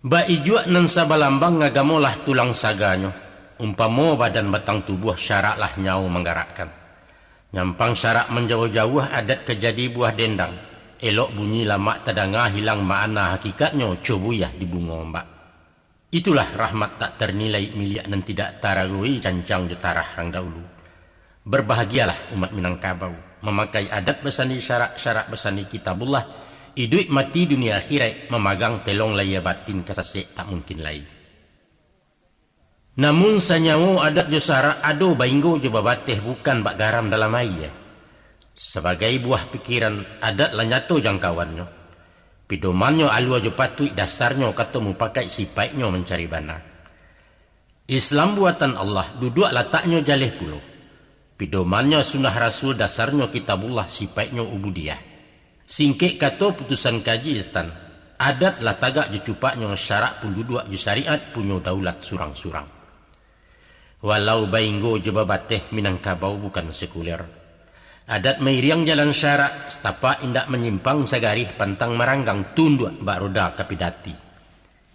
Ba ijuak nan sabalambang ngagamolah tulang saganyo. Umpamo badan batang tubuh syaraklah nyau menggerakkan. Nyampang syarak menjauh-jauh adat kejadi buah dendang. Elok bunyi lama tadanga hilang makna hakikatnya cobuyah di bunga ombak. Itulah rahmat tak ternilai milik nan tidak taragui cancang jutarah rang dahulu. Berbahagialah umat Minangkabau memakai adat besani syarak-syarak besani kitabullah. Hidup mati dunia akhirat memagang telong laya batin kasasek tak mungkin lain. Namun sanyawo adat josara ado bainggo jo babateh bukan bak garam dalam air. Sebagai buah pikiran adat lanyato jangkauannya. Pidomannya alua jo patui dasarnya ketemu pakai sipaiknya mencari bana. Islam buatan Allah duduk letaknya jaleh pulau. Pidomannya sunnah rasul dasarnya kitabullah sipaiknya ubudiyah. Singkek kata putusan kaji istan. Adat lah tagak jecupaknya syarak pun duduk je syariat punya daulat surang-surang. Walau bainggo je babateh Minangkabau bukan sekuler. Adat meiriang jalan syarak setapak indak menyimpang sagarih pantang maranggang tunduk bak roda kapidati.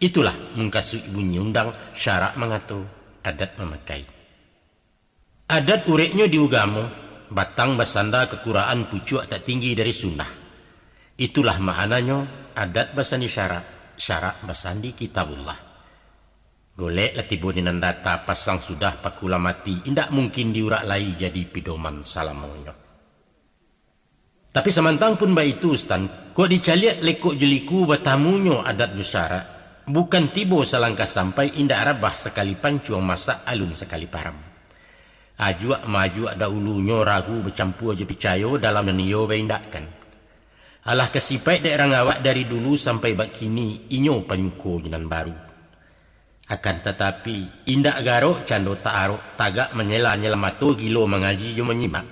Itulah mungkasu bunyi undang syarak mengatur adat memakai. Adat ureknya diugamo batang basanda kekuraan pucuk tak tinggi dari sunnah. Itulah maknanya adat basani syarak basandi kitabullah. Golek latibo data pasang sudah pakula mati, indak mungkin diurak lai jadi pidoman salamonyo. Tapi semantang pun baik itu stan, kok dicaliat lekok jeliku batamunyo adat syarak, bukan tibo selangkah sampai indak rabah sekali pancuang masak alun sekali param. Ajuak majuak dahulunya ragu bercampur je picayo dalam neniyo baindakkan. Alah kesipai daerah ngawak dari dulu sampai bak kini inyo panyuko jenan baru. Akan tetapi indak garok cando ta'arok tagak menyela-nyela mato gilo mengaji jo menyimak.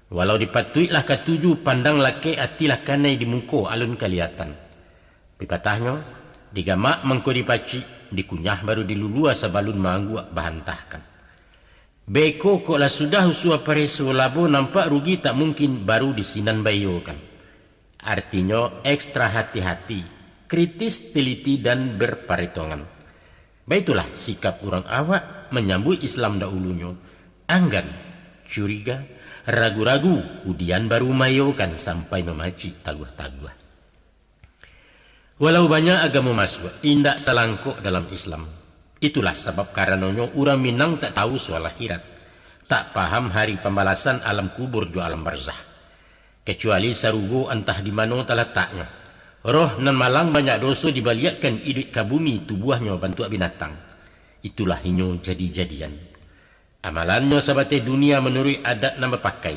Walau dipatuiklah ketujuh pandang lake atilah kanai di muko alun kelihatan. Pipatahnya digamak mengko dipaci dikunyah baru dilulua sebalun mangguak bahantahkan. Beko koklah sudah usua pareso labo nampak rugi tak mungkin baru disinan bayokan. Artinya ekstra hati-hati, kritis, teliti dan berperhitungan. Baitulah sikap orang awak menyambut Islam dahulunya. Anggan, curiga, ragu-ragu, kemudian baru mayokan sampai memaci taguh-taguh. Walau banyak agama masuk, indak salangkok dalam Islam. Itulah sebab karenanya orang Minang tak tahu soal akhirat. Tak paham hari pembalasan alam kubur jo alam barzah. Kecuali sarugo entah di mana terletaknya. Roh nan malang banyak dosa dibaliakkan idut ke bumi tubuhnya bantuak binatang. Itulah inyo jadi-jadian. Amalannya sabateh dunia menurut adat nama pakai.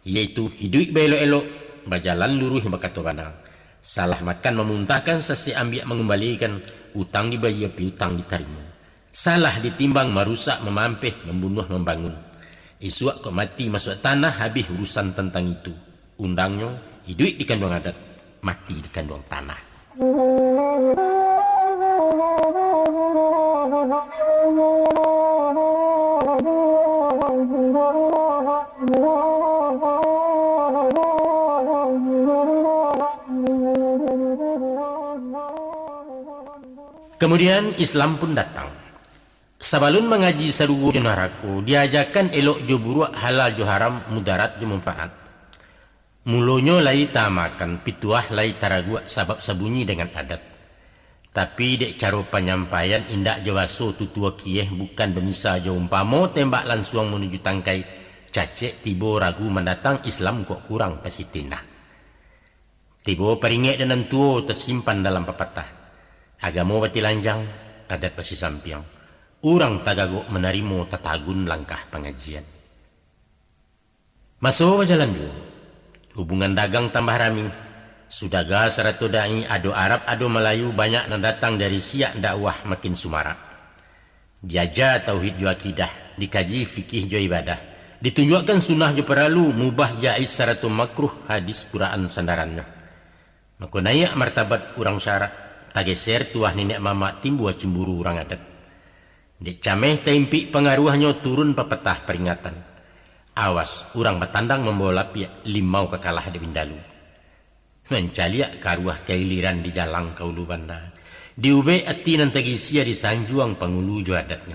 Iaitu hidup belok-elok, berjalan luruh bakato banang. Salah makan memuntahkan sesi ambiak mengembalikan, utang dibayar piutang diterima. Salah ditimbang merusak, memampih, membunuh, membangun. Isuak kok mati masuk tanah habis urusan tentang itu. Undangnya hidup di kandung adat, mati di kandung tanah. Kemudian Islam pun datang. Sabalun mengaji sarugo jenaraku, diajarkan elok jo buruk, halal jo haram, mudarat jo manfaat. Mulonyo lai tamakan, pituah lai taraguak sabab sabunyi dengan adat. Tapi dek caro penyampaian indak jawaso tutua kieh bukan bemisa jo umpamo tembak langsung menuju tangkai cacek tibo ragu mendatang Islam kok kurang pasitinah. Tibo peringek dan tuo tersimpan dalam pepatah. Agamo bati lanjang, adat pasi sampiang. Urang tagago menerima tatagun langkah pengajian. Masuk jalan dulu. Hubungan dagang tambah rami. Sudaga sarato dai ado Arab ado Melayu banyak yang datang dari siak dakwah makin sumara. Diajar tauhid jo akidah, dikaji fikih jo ibadah, ditunjukkan sunnah jo peralu, mubah jais sarato makruh hadis Quran sandarannya. Maka naik martabat urang syarak, tageser tuah nenek mama timbul cemburu urang adat. Dek cameh tempi pengaruhnya turun pepetah peringatan. Awas, urang batandang membawa lapia limau kekalah di Bindalu. Mencaliak karuah keiliran di jalang kaulu banda. Diube ati nantagi sia di sanjuang pangulu jo adatnya.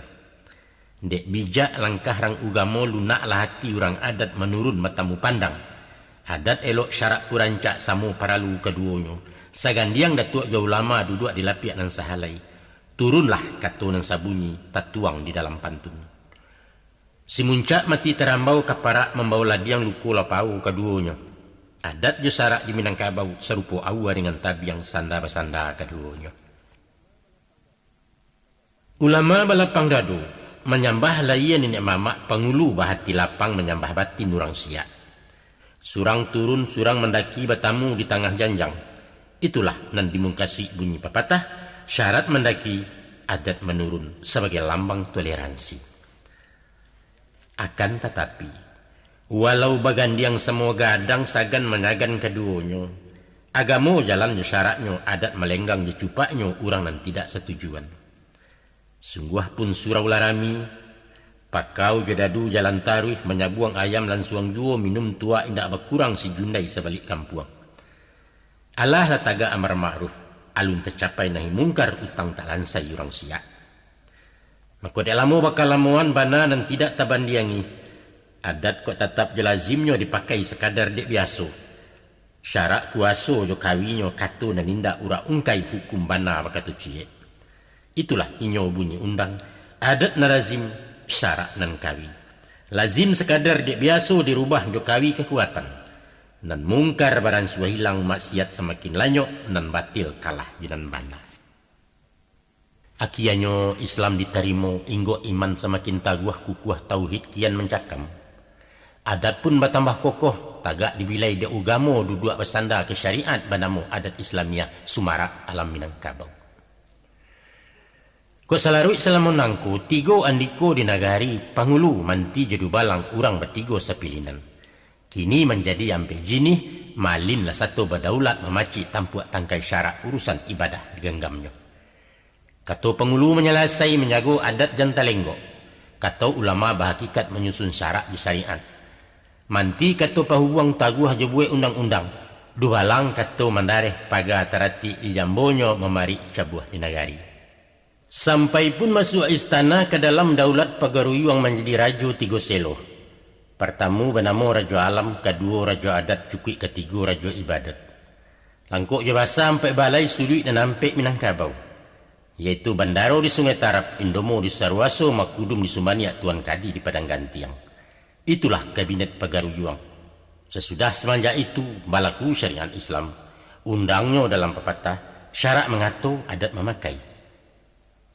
Dek bijak langkah rang ugamo lunak lah hati urang adat menurun matamu pandang. Adat elok syarak kurancak samu paralu keduonyo. Sagandiang datuk jauh lama duduk di lapiak nan sahalai. Turunlah kato nan sabunyi tatuang di dalam pantun. Si muncak mati terambau kaparak membawa ladiang luku lapau keduonyo. Adat jo sarak di Minangkabau serupa awa dengan tabiang sanda-basanda keduanya. Ulama balapang dadu menyambah layan nenek mamak pangulu bahati lapang menyambah batin urang siak. Surang turun surang mendaki batamu di tengah janjang. Itulah nan dimungkasi bunyi pepatah, syarat mendaki adat menurun sebagai lambang toleransi. Akan tetapi walau bagandiang semua gadang sagan menyagan keduanya, agamo jalan syaratnya adat melenggang dicupaknya urang nan tidak setujuan. Sungguh pun surau larami, pakau jadadu jalan taruh menyabuang ayam lan suang juo minum tua indak berkurang si jundai sebalik kampuang. Allah lataga amar ma'ruf, alun tercapai nahi mungkar utang tak lansai urang siak. Maka delamo bakal lamuan bana dan tidak tabandiangi. Adat kok tetap jelazimnya dipakai sekadar dek biasa. Syarak kuaso jo kawinyo kato dan indak ura ungkai hukum bana bakatu cie. Itulah inyo bunyi undang. Adat narazim syarak nan kawi. Lazim sekadar dek biasa dirubah jo kawi kekuatan. Nan mungkar baran suah hilang maksiat semakin lanyok nan batil kalah jinan bana. Akianyo Islam diterima inggo iman semakin taguah kukuah tauhid kian mencakam. Adat pun bertambah kokoh, tagak dibilai de ugamo duduk bersandar ke syariat banamu adat Islamiyah Sumarak alam Minangkabau. Ko salarui salamun nangku, tigo andiko di nagari pangulu manti jedu balang urang bertigo sepilinan. Kini menjadi ampe jinih, malin lah satu berdaulat memaci tampuak tangkai syarak urusan ibadah digenggamnya. Kato pengulu menyelasai menjago adat jantalenggo. Kato ulama berhakikat menyusun syarak di syariat. Manti kato pahuang taguh jebue undang-undang. Duhalang kato mandareh paga tarati di jambonyo memari cabuh di nagari. Sampai pun masuk istana ke dalam daulat pagaruyuang menjadi rajo tigo selo. Pertamu benamo rajo alam, kedua rajo adat, cukui ketiga rajo ibadat. Langkuk jabasa sampai balai sudut dan nampek Minangkabau. Yaitu Bandaro di Sungai Tarap, Indomo di Sarwaso, Makudum di Sumaniak, Tuan Kadi di Padang Gantiang. Itulah kabinet Pagaruyuang. Sesudah semenjak itu balaku syariat Islam. Undangnya dalam pepatah, syarak mengatur adat memakai.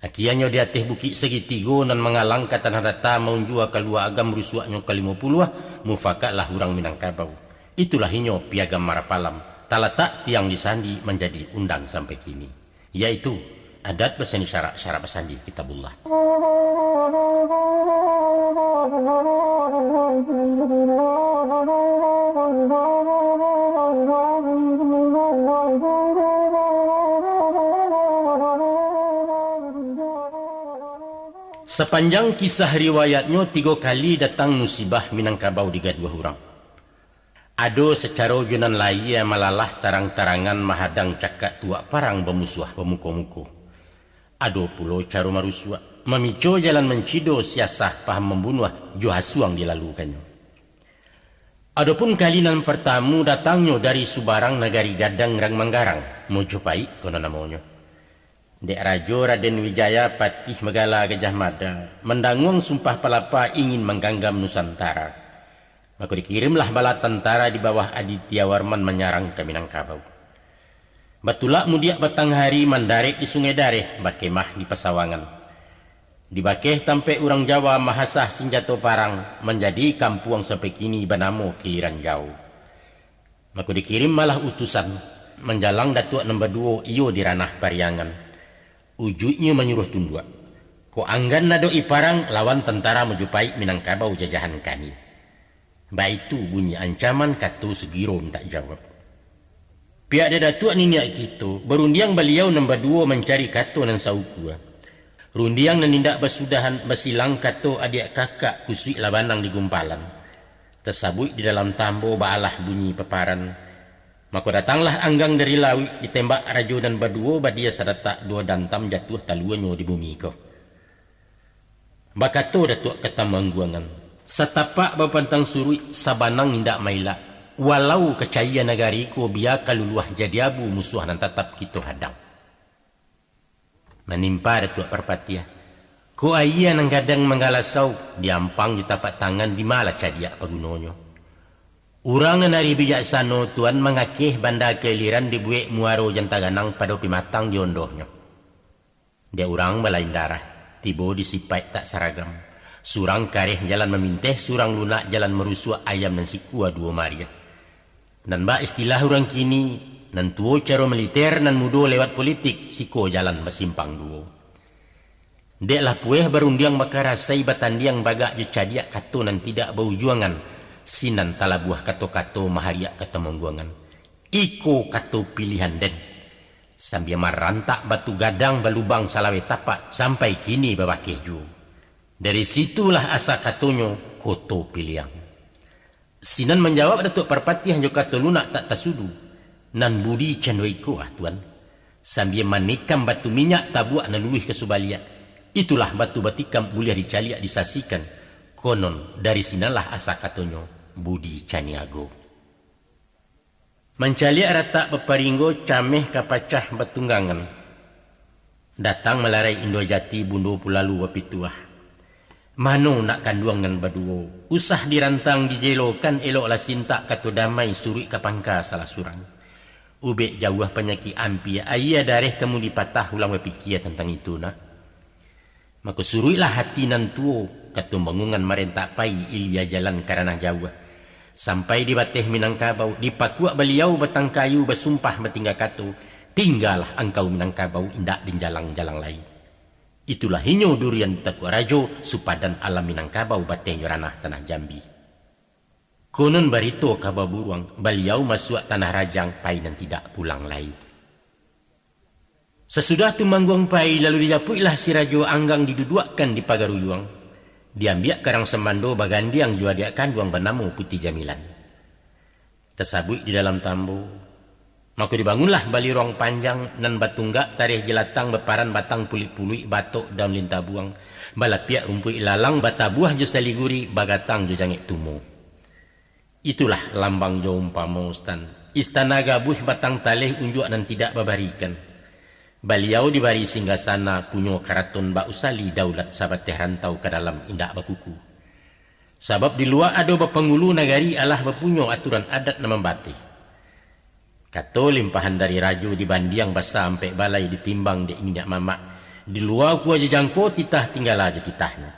Akiannya di atas bukit segitigo dan mengalang kata nadata maunjua keluar agam rusuaknya ke-50 mufakatlah hurang Minangkabau. Itulah inyo piagam Marapalam. Talatak tiang disandi menjadi undang sampai kini. Yaitu adat bersani syarak bersandi kitabullah. Sepanjang kisah riwayatnya 3 kali datang musibah Minangkabau di gadua hurang. Ado secara junan laia malalah tarang-tarangan mahadang cakak tuak parang bemusuh pemuko-muko. Ado pulo caro marusua memico jalan mencido siasah paham membunuh johasuang dilalukannya. Adapun kalinan pertamu datangnya dari Subarang negari Gadang Rang Manggarang Mojopai kono namanya. Dek Rajo Raden Wijaya Patih Megala Gajah Mada mendanguang sumpah pelapa ingin mengganggam Nusantara. Maka dikirimlah bala tentara di bawah Aditya Warman menyerang ke Minangkabau. Batulak mudiak batang hari mandarek di Sungai Dareh bakemah di Pasawangan. Di bakeh tampe orang Jawa mahasah senjata parang menjadi kampuang sampai kini banamo kiliran jauh. Maka dikirim malah utusan menjalang Datuk nombor 2 iyo di ranah Pariangan. Ujudnya menyuruh tunduk. Ko anggan nado iparang lawan tentara Mojopaik Minangkabau jajahan kani. Itu bunyi ancaman katu Sugiro tak jawab. Pihak dia Datuk ninyak gitu, berundiang beliau nombor 2 mencari katu nan saukua. Rundiang nenindak bersudahan bersilang katu adik kakak kusui labanang di gumpalan. Tersabui di dalam tambo baalah bunyi peparan. Maka datanglah anggang dari lawi ditembak rajo dan berdua badia sadatak 2 dantam jatuh taluanyo di bumi ko. Bakato Datuk kata mangguangan. Setapak bapantang surui sabanang nindak maila. Walau kecaya negari ko biar kaluluah jadi abu musuh dan tetap kita hadang. Menimpa Datuk Perpatia. Ko ayah nang kadang menggalasau diampang di tapak tangan di malah cadiak pagunonyo. Urang nari bijaksana tuan mengakih banda keliran dibuik muaro jantaganang pada pimatang diondohnya. Dia urang balain darah, tibo disipai tak seragam. Surang kareh jalan meminteh, surang lunak jalan merusua ayam dan sikua 2 Maria. Dan istilah urang kini, nan tuo caro militer nan mudo lewat politik, siko jalan bersimpang duo. Deklah pueh berundiang makarasai batandiang bagak jecadiak kato nan tidak berjuangan, sinan talabuah kato-kato mahariak kata mengguangan. Iko kato pilihan den. Sambil marantak batu gadang balubang salawe tapak sampai kini babakeh ju. Dari situlah asa katonyo koto piliang. Sinan menjawab Datuk Perpatiah jo kato lunak tak tasudu. Nan budi candoiko tuan. Sambil manikam batu minyak tabuak nan luluh ke subaliak. Itulah batu batikam boleh dicaliak disasikan. Konon dari sinalah asa katonyo budi caniago. Mencaliak rata beparinggo cameh kapacah betunggangan. Datang melarai Indojati bundo pulalu wapituah. Mano nak kanduangan baduo. Usah dirantang dijelokan eloklah sintak kato damai surui kapangka salah surang. Ubek jauh penyakit ampi ayah dareh kamu dipatah ulang berpikir tentang itu nak. Maka suruilah hati nan tuo katu bangungan marentak pai ilia jalan karena jauh. Sampai di bateh Minangkabau dipakuak beliau batang kayu bersumpah bertinggal katu. Tinggallah engkau Minangkabau indak di jalang-jalang lain. Itulah hinyo durian takwa rajo supadan alam Minangkabau bateh ranah tanah Jambi. Konon barito kababuruang beliau masuk tanah Rajang pai dan tidak pulang lagi. Sesudah tu mangguang pai lalu dijapuilah si rajo anggang diduduakkan di pagaruyuang. Diambiak karang semando bagandi yang jua diakan duang bernama Putih Jamilan. Tersabui di dalam tambo. Maka dibangunlah bali ruang panjang nan batunggak tarikh jelatang beparan batang pulik-pulik batok daun lintah buang. Balapiak rumpui lalang batabuah jo saliguri bagatang jo jangik tumu. Itulah lambang jo umpamo stan. Istana gabuh batang taleh unjuk dan tidak babarikan. Beliau dibari singgasana punyo karaton Mbak Usali daulat sabat teh rantau ke dalam indak bakuku. Sabab di luar ada bapengulu nagari alah bapunyo aturan adat nama batih. Kato limpahan dari rajo dibandiang basa sampai balai ditimbang di indak mamak. Di luar kuah jejangko titah tinggal aja titahnya.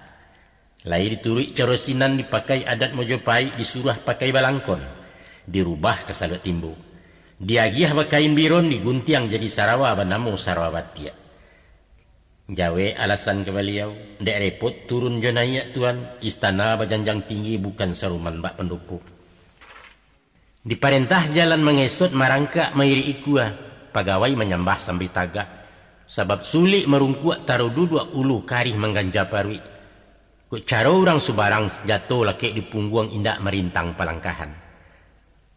Lai diturui carosinan dipakai adat Mojopaik disuruh pakai balangkon. Dirubah ke sagat timbu. Diagiah bakain biron diguntiang jadi Sarawa bernama Sarawabatia. Jawe alasan ke beliau, dek repot turun jonaya tuan, istana bajanjang tinggi bukan saruman bak pendopo. Diperintah jalan mengesot marangka mairi ikua, pegawai menyembah sambil tagak. Sebab sulit merungkuak taruh duduk ulu karih mengganjap parwi. Kuk caro orang subarang jatuh lakik di pungguang indak merintang palangkahan.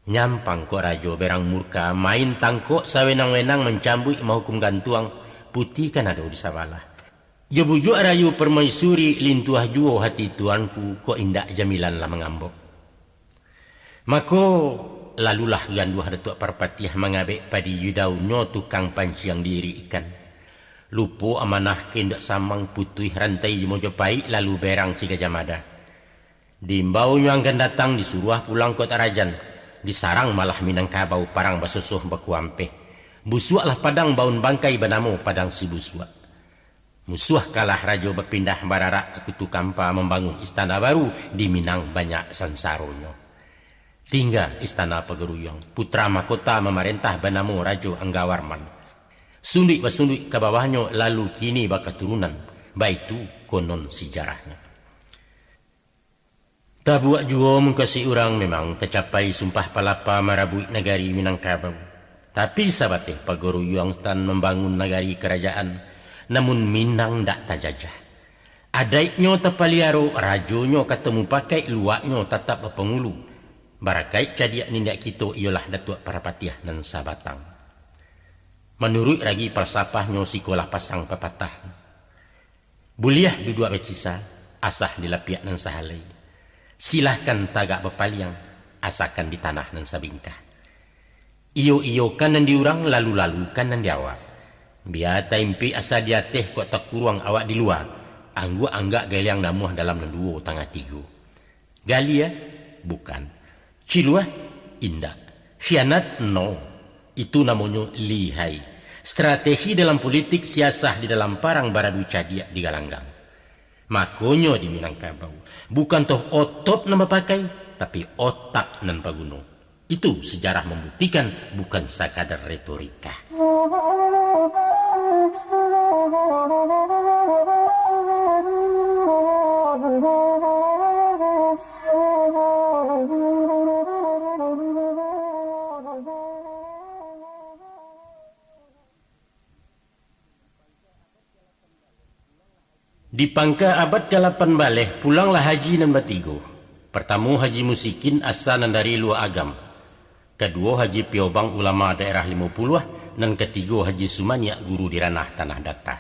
Nyampang kok rajo berang murka main tangkok sawenang-wenang mencambuk mahukum gantuang putih kan ada di sabalah. Jo bujuk rayu permaisuri lintuah juo hati tuanku kok indak Jamilan lah mengambok. Mako lalulah ganduah Datuk Perpatiah mengabek padi yudaunyo tukang panciang diri ikan. Lupo amanah kendak samang putih rantai di Mojopaik lalu berang Cigajamada. Diimbaunya akan datang disuruh pulang kota Rajan. Disarang malah Minangkabau parang basusuh bakuampe. Busuaklah padang baun bangkai bernama padang si busuak. Musuh kalah rajo berpindah bararak ke Kutu Kampa membangun istana baru di Minang banyak sansaronyo. Tinggal istana Pagaruyung, putra mahkota memerintah bernama Rajo Anggawarman. Sundik ke bawahnya lalu kini baka turunan, baitu konon sejarahnya. Tak buat jua mengkasi orang memang tercapai sumpah palapa marabui negari Minangkabau. Tapi sabateh Pagaruyung tan membangun negari kerajaan, namun Minang dak tajajah. Adaiknya tapaliaro, rajonyo ketemu pakai luaknya tetap berpengulu. Barakai cadiak nindak kita ialah Datuk Parapatiah dan Sabatang. Menurut lagi falsafahnya sikolah pasang pepatah. Buliah duduk bercisah, asah dilapiak dan sahalai. Silahkan tagak berpaliang, asakan di tanah dan sabingkah. Iyo kan dan diurang, lalu kan dan diawak. Biar taimpi asa diateh kok tak kurang awak di luar. Anggak galiang namuh dalam nenduo tangah tiga. Galia? Bukan. Ciluah? Indah. Khianat? No. Itu namanya lihai. Strategi dalam politik, siasah di dalam parang baradu cadiak di galanggang. Makonyo di Minangkabau. Bukan toh otot nama pakai, tapi otak nan paguno. Itu sejarah membuktikan, bukan sekadar retorika. Di pangka abad ke-8 baleh, pulanglah haji nan batigo. Pertama haji musikin asal nan dari luar agam. Kedua haji piobang ulama daerah 50, dan ketiga haji sumanya guru di ranah tanah datar.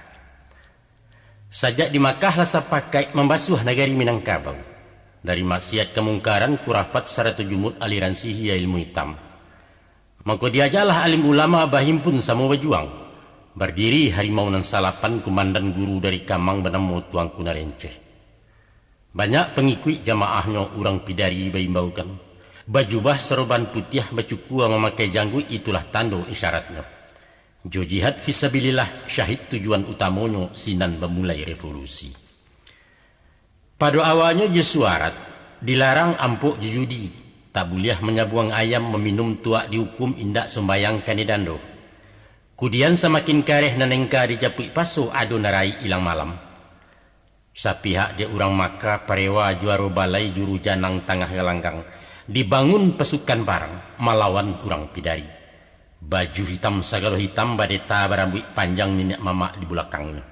Sajak di Makkah lasa pakai membasuh negari Minangkabau. Dari maksiat kemungkaran kurafat serta jumut aliran sihir ilmu hitam. Maka diajalah alim ulama bahimpun sama berjuang. Berdiri harimau nan salapan komandan guru dari Kamang bernama Tuang Kunarenceh. Banyak pengikut jamaahnya orang pidari baimbaukan. Bajubah seroban putih bacukua memakai janggut itulah tanda isyaratnya. Jo jihad fisabilillah syahid tujuan utamanya sinan memulai revolusi. Pada awalnya je suarat dilarang ampuk judi, tak boleh menyabuang ayam meminum tuak dihukum indak sembayang kanidando. Kemudian semakin kareh nanengka dijapui paso ado narai ilang malam. Sapihak dia orang Maka parewa juara balai juru janang tengah galanggang. Dibangun pasukan barang melawan orang pidari. Baju hitam sagalo hitam badeta berambut panjang nenek mamak di belakangnya.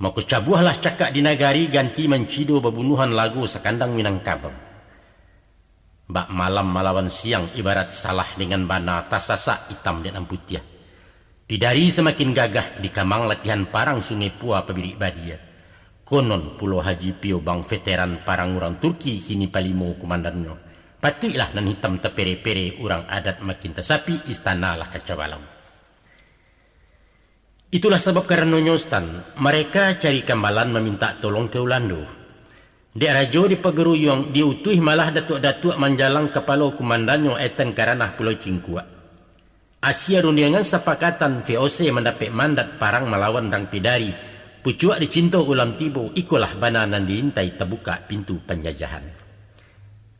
Maka cabuhlah cakak di nagari ganti mencido bebunuhan lagu sekandang Minangkabau. Bak malam melawan siang ibarat salah dengan bana tasasa hitam dan putih. Pidari semakin gagah di Kamang latihan parang Sungai Pua pabirik badia. Konon Pulau Haji Piobang veteran parang orang Turki kini palimo komandannya. Patutlah nan hitam tepere-pere orang adat makin tersapi istana lah kacabalau. Itulah sebab karena nyostan mereka cari kambalan meminta tolong ke Ulando. Dek Rajo di Pagaruyung diutuh malah datuk-datuk menjalang kepala komandannya etan karanah Pulau Cingkuak. Asia rundiangan sepakatan VOC mendapat mandat parang melawan Rang Pidari. Pucuak dicinta ulam tibo, ikulah bananan diintai terbuka pintu penjajahan.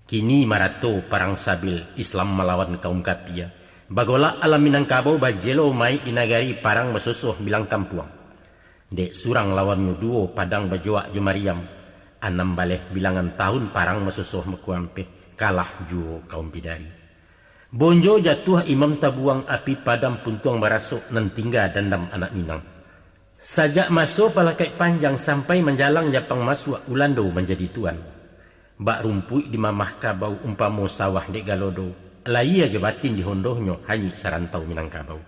Kini marato parang sabil Islam melawan kaum kapia. Bagola alam Minangkabau bajelo mai di nagari parang mesusuh bilang kampuang. Dek surang lawan nuduo padang bajoak Jumariam. 6 baleh bilangan tahun parang mesusuh mekuampe kalah juo kaum Pidari. Bonjo jatuh imam tabuang api padam puntuang barasuk nan tinggal dandam anak Minang. Sajak masuk palakai panjang sampai menjalang Japang masuk Ulando menjadi tuan. Bak rumpui di mamah kabau umpamo sawah dek galodo. Lai aja batin di hondohnya hanya sarantau Minangkabau.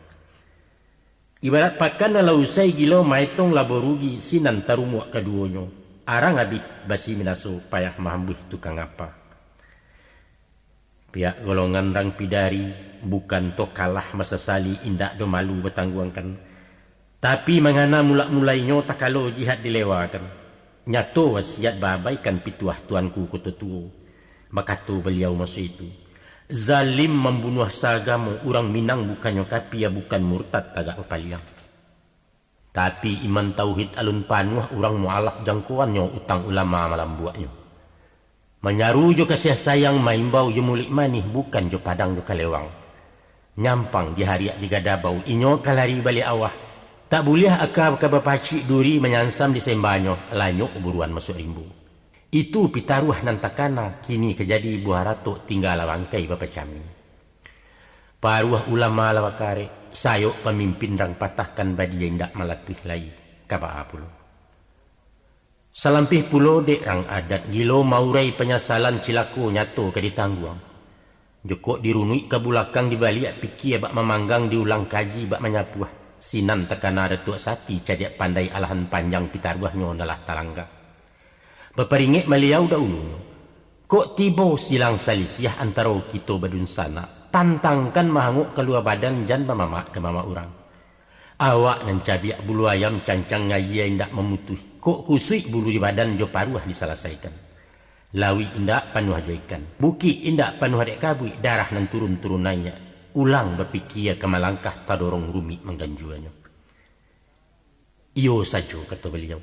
Ibarat pakan na usai gilo maitong laborugi sinan tarumuak keduonyo. Arang abit basi minaso payah mahambuh tukang apa. Pihak golongan Rang Pidari bukan to kalah masasali indak do malu bertangguangkan. Tapi mengana mulak-mulainya tak kalau jihad dilewakan. Nyato wasiat babaikan pituah tuanku kututuo. Makato beliau masa itu. Zalim membunuh sagamo orang Minang bukannya kapia bukan murtad tagak paliang. Tapi iman tauhid alun panuh orang mualaf jangkauannya utang ulama malam buatnya. Menyaru jo kasih sayang maimbau jo mulik manih bukan jo padang jo kalewang. Nyampang di hariak di gadabau inyo kalari balik awah. Tak boleh akab kabapacik duri menyansam di sembanyo lanyok buruan masuk rimbu. Itu pitaruh nan takana kini kejadi buah ratuk tinggal bangkai bapa cami. Paruah ulama lawakare sayok pemimpin rang patahkan badi yang dak malatih lai kaba apulo. Salampih pulo dek rang adat gilo maurai penyasalan cilaku nyato ke ditangguang. Jokok dirunui ke bulakang dibalik pikir bak memanggang diulang kaji bak menyapuah. Sinan tekana Datuk Sati cadiak pandai alahan panjang pitaruahnya nalah talangga. Beperingit meliau dahulu. Kok tiba silang salisiah antara kita badun sana. Tantangkan mahanguk keluar badan jan mamamak ke mama orang. Awak nan cabiak bulu ayam cancang ngaya indak memutuh. Kok kusui bulu di badan jo paruah diselesaikan. Lawi indak panuh jo ikan. Buki indak panuh adek kabui. Darah nan turun-turun naiknya. Ulang berpikir ke malangkah tadorong rumi mengganjuannya. Iyo saja kata beliau.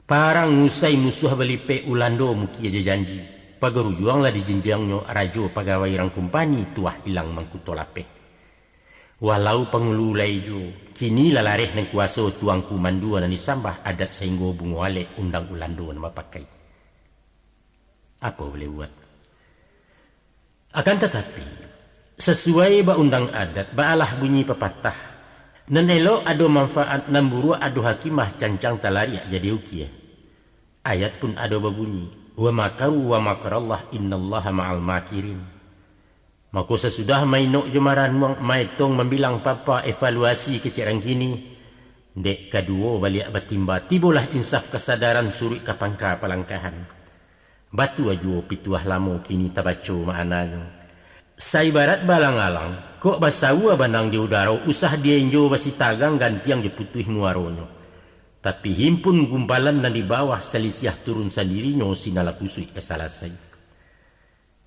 Parang ngusai musuh belipe ulando muki aja janji. Pagaru juanglah di jenjangnya rajo pegawai rang kumpani tuah hilang mangkutolape. Walau pengululai jo, kini lalareh nang kuasa tuangku mandua dan disambah adat sehingga bunguale undang ulando nama pakai. Apa boleh buat? Akan tetapi, sesuai ba undang adat, baalah bunyi pepatah. Nan elok ado manfaat nan buru ado hakimah cancang talariak jadi ukiah. Ayat pun ado berbunyi, wa makaru wa makarallah innallaha ma'al makirin. Maka sesudah mainok jemaran maitong membilang papa evaluasi kecirang kini. Dek kedua balik batimba tibolah insaf kesadaran suri kapangka palangkahan. Batu ajuo pituah lamo kini tabaco maknanya. Sai barat balang-alang kok basawa banang di udara usah dia injo basi tagang gantiang diputuh muaronyo. Tapi himpun gumpalan dan di bawah selisiah turun sendirinya sinala kusui kesalasai.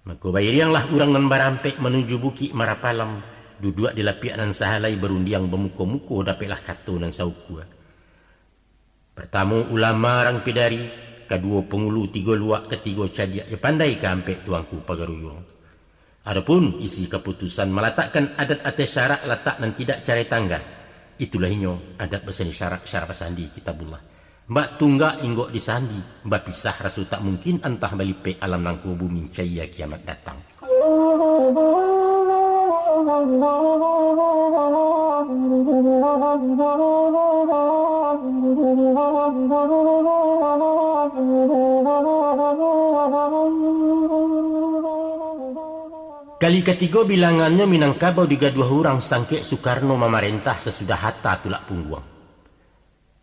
Maka bayrianglah urang nan barampek menuju buki Marapalam. Duduk di lapiak nan sahalai berundiang bemuko-muko dapatlah kato nan saukua. Pertama ulama rang pidari. Kedua pengulu tiga luak ketiga cadiak. Pandai ke ampek tuangku pagaruyung. Adapun isi keputusan meletakkan adat atas syarak letak dan tidak cari tangga. Itulah inyo adat berseni syarak pasandi kitabullah. Mbak tunggak inggok disandi, mbak pisah rasu tak mungkin entah balipe alam langku bumi cahaya kiamat datang. Kali ketiga bilangannya Minangkabau digaduh orang sangke Soekarno memerintah sesudah hatta tulak pungguang.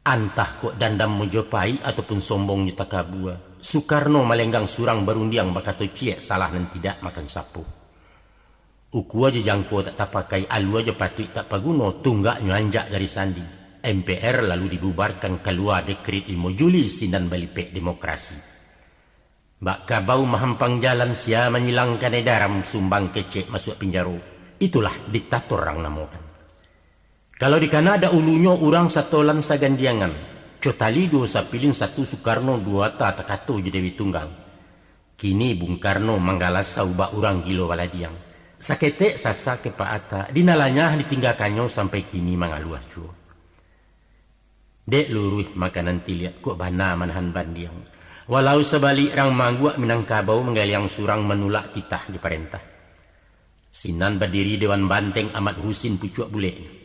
Antah kok dandam mojopai ataupun sombong nyata kabua. Soekarno malenggang surang berundiang bakato ciek salah dan tidak makan sapu. Uku aja jangko tak tapakai alu aja patut tak paguno tunggak nyanjak dari sandi. MPR lalu dibubarkan keluar dekret 5 Juli sindan balipek demokrasi. Bak kabau mahampang jalan sia menyilangkan edaram sumbang kecek masuk penjara. Itulah diktator orang namakan. Kalau di Kanada ulunya orang satolan sagandiangan. Cotali dua sapilin satu Soekarno dua tak takato jedewi tunggal. Kini Bung Karno manggalas sauba orang gilo waladiang. Sakete sasa kepaata dinalanya ditinggalkannya sampai kini mangaluah cuo. Dek luruh makanan tiliat kok bana manahan bandiang. Walau sebalik rang mangguak Minangkabau menggaliang surang menulak titah di perintah. Sinan berdiri Dewan Banteng Ahmad Husin pucuk bule.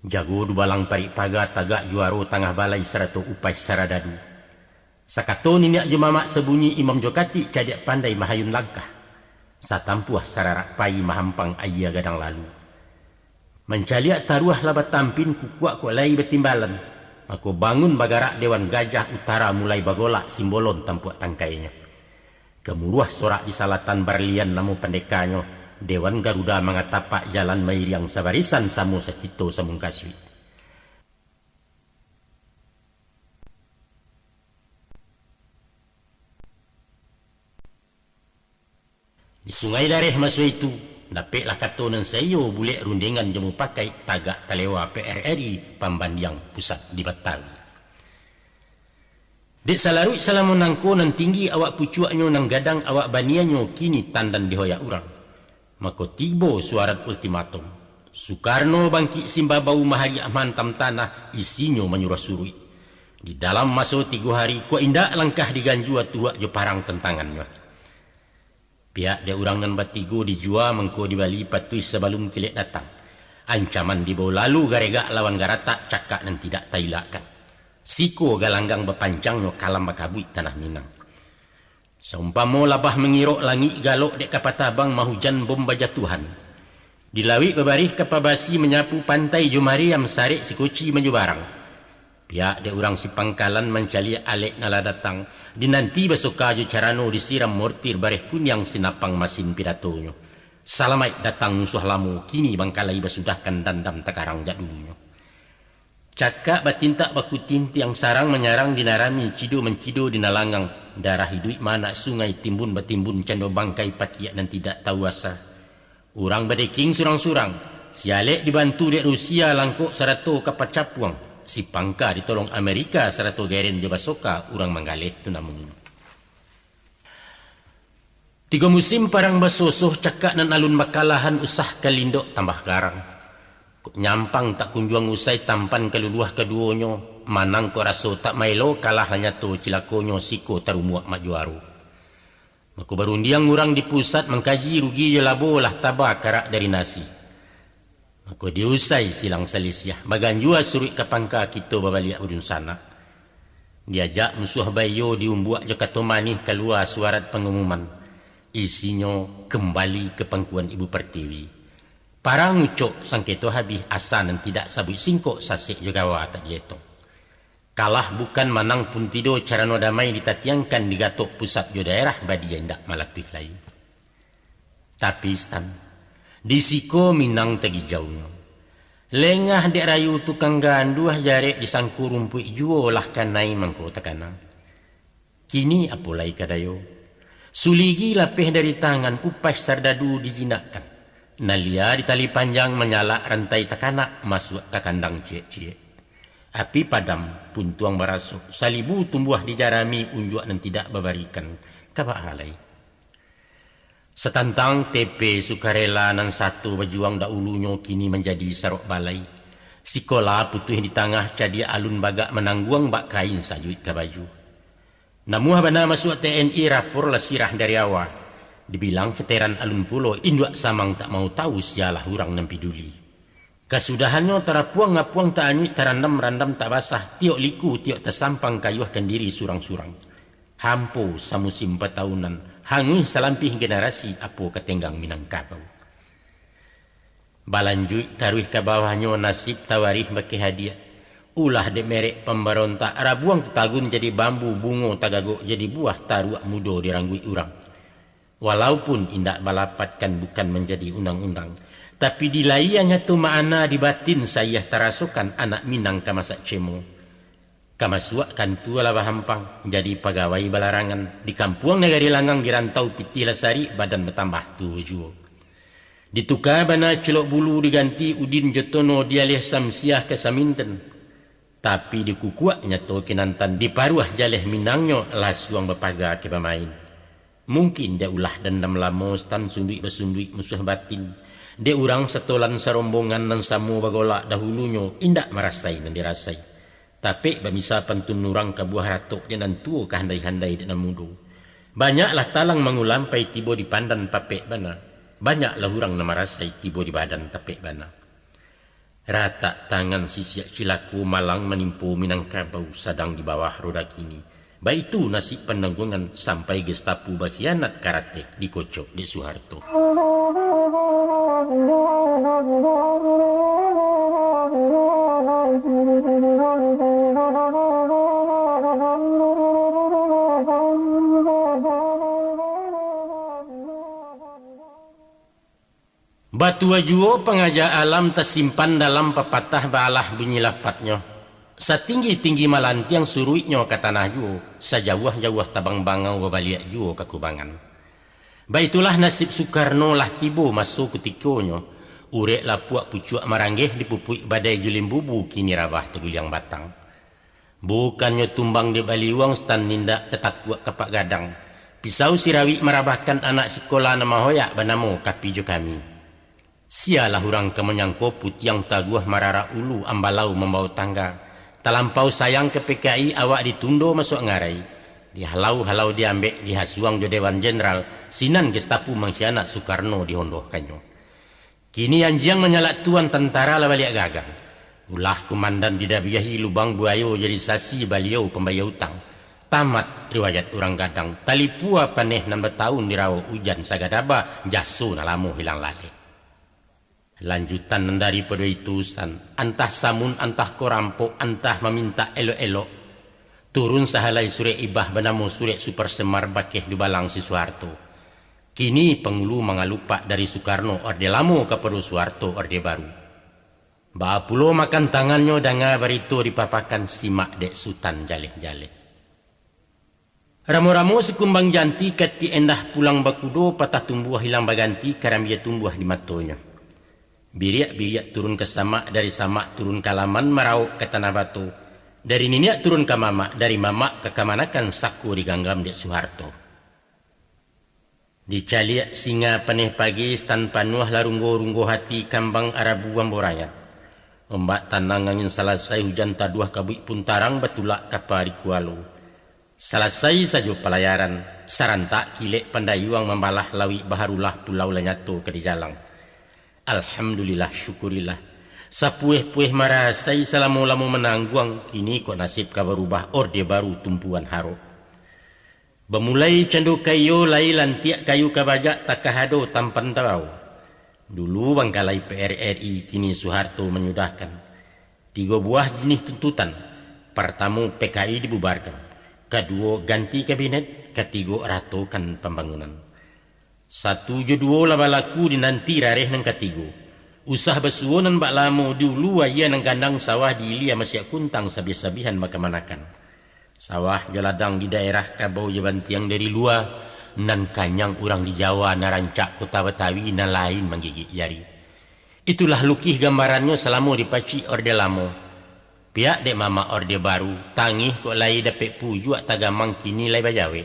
Jago du balang parik paga tagak juaro tangah balai serato upai saradadu. Sakato niniak jemamak sebunyi Imam Jokati cadiak pandai mahayun langkah. Satampuah sararak pai mahampang ayah gadang lalu. Mencaliak taruah labat tampin kukuak kok lai betimbalan. Aku bangun bagarak Dewan Gajah Utara mulai bagolak simbolon tampuak tangkainya. Kemuruah sorak di salatan Barlian namu pendekanyo. Dewan Garuda mengatapak jalan mairiang sabarisan samu sekito samung kaswi. Di sungai dareh masu itu, dapatlah katonan sayo bulek rundingan jemu pakai tagak talewa PRRI Pambandiang Pusat di Betawi. Dek salarui salamun nangko nan tinggi awak pucuaknyo nang gadang awak banianyo kini tandan dihoyak urang. Mako tibo suarat ultimatum. Soekarno bangki simbabau mahari mantam tanah isinyo menyuruh surui. Di dalam masa 3 hari ko indak langkah diganjua tuak jo parang tentangannya. Pihak dia urang nan batigo dijua mengko di Bali patui sebelum kilik datang. Ancaman dibawa lalu garega lawan garata cakak nan tidak tailakan. Siko galanggang bepanjangnya kalam bakabui tanah Minang. Seumpamo labah mengirok langit galok dek kapatabang mahujan bom bajatuhan. Dilawi bebarih kapabasi menyapu pantai Jumariam sarik sikoci menjubarang. Pihak dek urang si Pangkalan mencali alek nala datang. Dinanti besoka jo carano disiram mortir bareh kunyang sinapang masin pidatonyo. Salamai datang musuh lamu kini bangkalai basudahkan dandam takarang jak dulunya. Cakak batintak baku tintiang sarang menyarang dinarami cido mencido dinalangang darah hidup mana sungai timbun batimbun cando bangkai pakiak dan tidak tahu asa. Urang badeking surang-surang sialek dibantu dek Rusia langkok sarato kapacapuang si Pangka ditolong Amerika sarato geren jabasoka urang manggaleh tu namun. 3 musim parang basosoh cakak nan alun makalahan usah kalindok tambah karang. Kok nyampang tak kunjuang usai tampan keluluah keduonyo manang ko raso tak mailo kalah hanya to cilakonyo siko tarumuak majuaru. Mako barundiang urang di pusat mengkaji rugi je labo lah tabak karak dari nasi. Mako diusai silang salisiah baganjua surui ke Pangka kita babaliak udun sana. Diajak musuh bayo diumbuak je katomanih keluar suarat pengumuman. Isinya kembali ke pangkuan Ibu Pertiwi. Parang ucok sangketo habis asa dan tidak sabut singkok sasik juga tak jeto. Kalah bukan manang pun tido carano damai ditatiangkan di gatok pusat jo daerah badia indak malatih lain. Tapi stan, disiko Minang tegi jauhnya. Lengah dek rayu tukang ganduah jarek disangku rumpui juo lah kanai mangko takana. Kini apolai kadayo. Suligi lapeh dari tangan upas sardadu dijinakkan. Nalia di tali panjang menyala rantai takanak masuk ke kandang cie-cie. Api padam pun tuang barasuk. Salibu tumbuh di jarami unjuk dan tidak babarikan. Kabak halai. Setantang TP sukarela nan satu berjuang dahulunya kini menjadi sarok balai. Sikola putih di tengah jadi alun bagak menangguang bak kain sajuit ke baju. Namuh bana masuk TNI rapor lesirah dari awal. Dibilang veteran alun pulo induak samang tak mau tahu sialah hurang nan peduli. Kesudahannya terapuang ngapuang tak anyut terandam-randam tak basah. Tiok liku tiok tersampang kayuhkan diri surang-surang. Hampo samusim 4 tahunan. Hanguih salampih generasi apo ketenggang Minangkabau. Balanjut taruh ke bawahnya nasib tawarih bagi hadiah. Ulah de merek pemberontak rabuang tetagun jadi bambu bungo tagagok jadi buah taruak mudo diranggui urang. Walaupun indak balapatkan bukan menjadi undang-undang, tapi dilayanya tu makna di batin saya terasukan anak Minang kamasak cemo. Kamasuak kan tu ala bahampang jadi pegawai balarangan di kampung negari langang di rantau Piti Lasari badan bertambah tu juo. Ditukar bana celok bulu diganti Udin Jotono dialih Samsiah ke Saminten. Tapi dikukuaknya tu kinantan di paruah jaleh Minangnya lasuang berpagar ke pemain. Mungkin dia ulah dendam lama stan sunduik bersunduik musuh batin. Dia urang setolan serombongan dan samu bagolak dahulunya indak merasai dan dirasai. Tapi bamisa pantun nurang ke buah ratok dia dan tuo ke handai-handai dan mudo. Banyaklah talang mengulampai tibo di pandan papek bana. Banyaklah urang nama rasai tibo di badan tapek bana. Rata tangan sisiak cilaku malang menimpu Minangkabau sadang di bawah roda kini. Baik itu nasib penanggungan sampai Gestapo berkhianat karate dikocok di Soeharto. Batu ajuo pengaja alam tersimpan dalam pepatah balah bunyi lapatnya. Setinggi-tinggi malantiang suruitnya ke tanah juo, sejauh-jauh tabang bangau babaliak juo ke kubangan. Baitulah nasib Soekarno lah tibo masuk kutikonyo. Urek lah puak pucuak maranggeh dipupuk badai julim bubu kini rabah teguliang batang. Bukannya tumbang di baliwang stan nindak tetakwa kapak gadang. Pisau sirawi merabahkan anak sekolah nama hoyak banamu kapijo kami. Sialah orang kemenyangko putiang taguah marara ulu ambalau membawa tangga. Talampau sayang ke PKI awak ditundo masuk ngarai. Dihalau-halau diambek dihasuang jo Dewan Jenderal. Sinan Gestapu mengkhianat Soekarno dihondohkannya. Kini anjang menyalak tuan tentara lah balik gagang. Ulah komandan didabiahi lubang buayo jadi sasi baliau pembayar utang. Tamat riwayat orang gadang. Tali pua paneh 6 tahun dirawa hujan sagadaba jaso nalamu hilang lale. Lanjutan daripada itu antah samun antah korampok antah meminta elok-elok. Turun sahalai surek ibah banamu surek super semar bakeh di balang si Soeharto. Kini pengulu mengalupak dari Soekarno orde lamo kepada Soeharto orde baru. Bapulo makan tangannya danga barito dipapakan simak dek Sultan jaleh-jaleh. Ramo-ramo sekumbang janti kati endah pulang bakudo patah tumbuh hilang baganti karambia tumbuh di matonya. Biriak-biriak turun ke samak, dari samak turun ke laman marauk ke tanah batu. Dari niniak turun ke mamak, dari mamak ke kamanakan saku diganggam dek Soeharto. Dicaliak singa paneh pagi tanpa nuah larunggo-runggo hati kambang Arabu Wamboraya. Ombak tanang angin selesai hujan taduah kabuk pun tarang betulak kapari kualu. Selesai saja pelayaran, sarantak kilek pandayuang membalah lawi baharulah pulau lenyato ke di jalang. Alhamdulillah syukurillah. Sapueh-pueh marasai salamu-lamu menangguang, kini kok nasib ka berubah orde baru tumpuan haro. Bemulai candu kayu lai lantiak kayu kabajak takahado tampan tabau. Dulu bangkalai PRRI, kini Soeharto menyudahkan. 3 buah jenis tuntutan. Pertama PKI dibubarkan. Kedua ganti kabinet. Ketiga ratokan pembangunan. 1 jo 2 labalaku dinanti rareh nang ketiga. Usah besuonan bak lamo dulu aya nang gandang sawah di ilia masyak kuntang sabih-sabihan makamanakan. Sawah jaladang di daerah Kabau Jaban Tiang dari luar. Nan kanyang orang di Jawa narancak kota Betawi nan lain menggigit jari. Itulah lukih gambarannya selama dipaci orde lamo. Pihak dek mama orde baru tangih kok lai dapet pujuak tagamang kini lai bajawe.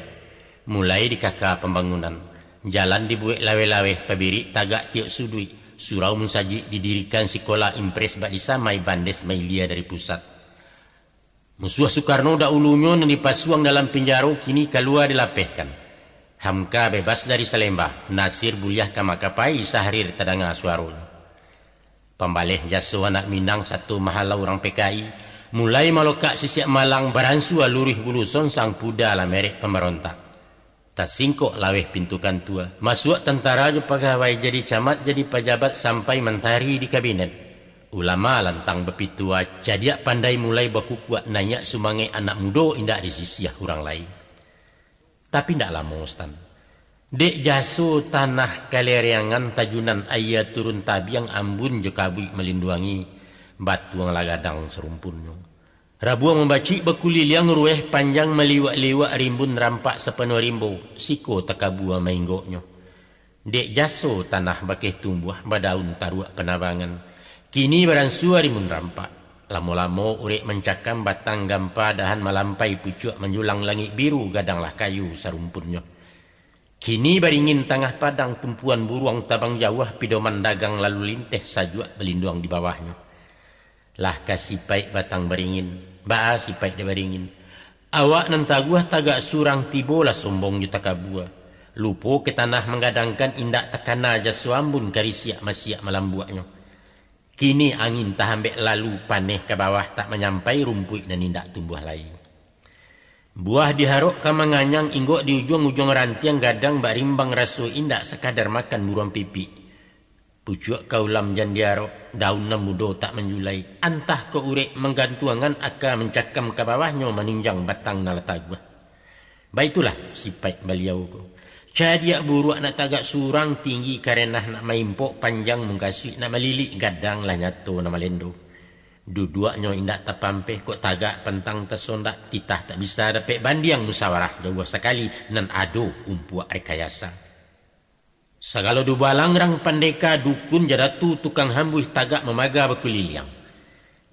Mulai di kakak pembangunan. Jalan dibuat lawe-lawe pabiri tagak tiok sudui. Surau munsaji didirikan sekolah impres bak disamai bandes mailia dari pusat. Musuh Soekarno dahulunya yang dipasuang dalam penjara kini keluar dilapehkan. Hamka bebas dari Salembah, Nasir buliah kamakapai sahrir tadanga suarun. Pembalih jaso anak Minang satu mahala orang PKI, mulai malokak sisiak Malang baransu alurih buluson sang puda la merek pemberontak. Tasingkok laweh pintukan tua, masuk tentara je pegawai jadi camat jadi pejabat sampai mentari di kabinet. Ulama lantang bepitua, jadiak pandai mulai baku kuat nayak sumangai anak muda indak disisiah orang lain. Tapi tidak lama Ustaz. Dek jaso tanah kaleriangan tajunan ayat turun tabiang ambun je kabui melinduangi batuang lagadang serumpunnya. Rabuang membaci bekuliliang rueh panjang meliwak-liwak rimbun rampak sepenuh rimbo siko takabua mainggoknya. Dek jaso tanah bakeh tumbuh badaun taruak penabangan. Kini beransua rimbun rampak. Lamo-lamo urek mencakam batang gampa dahan malampai pucuk menjulang langit biru gadanglah kayu sarumpunnya. Kini baringin tengah padang tumpuan buruang tabang jauh pidoman dagang lalu linteh sajuak belinduang di bawahnya. Lah kasipai batang baringin, baa sipai de baringin. Awak nan taguah tagak surang tibola sombong juta kabua. Lupo ke tanah menggadangkan indak tekana jasuambun karisiak masiak malambuaknya. Kini angin tahambek lalu paneh ke bawah tak menyampai rumput dan indak tumbuh lain. Buah diharuk ke menganyang inggok di ujung-ujung rantiang gadang barimbang rasu indak sekadar makan buruan pipi. Pucuk kaulam jan diharuk daun mudo tak menjulai. Antah ke urek menggantuangan aka mencakam ke bawahnya meninjang batang nalatagwa. Baitulah sipai beliau ko. Cadiak buruak nak tagak surang tinggi karena nak maimpok panjang mengkasih nak melilik gadang lah nyato nama lendo. Duduaknya indak tapampeh kok tagak pentang tersondak titah tak bisa dapat bandiang musyawarah jauh sekali nan ado umpuak rekayasa. Segala dubalang rang pandeka dukun jadatu tukang hambuh tagak memaga bekuliliang.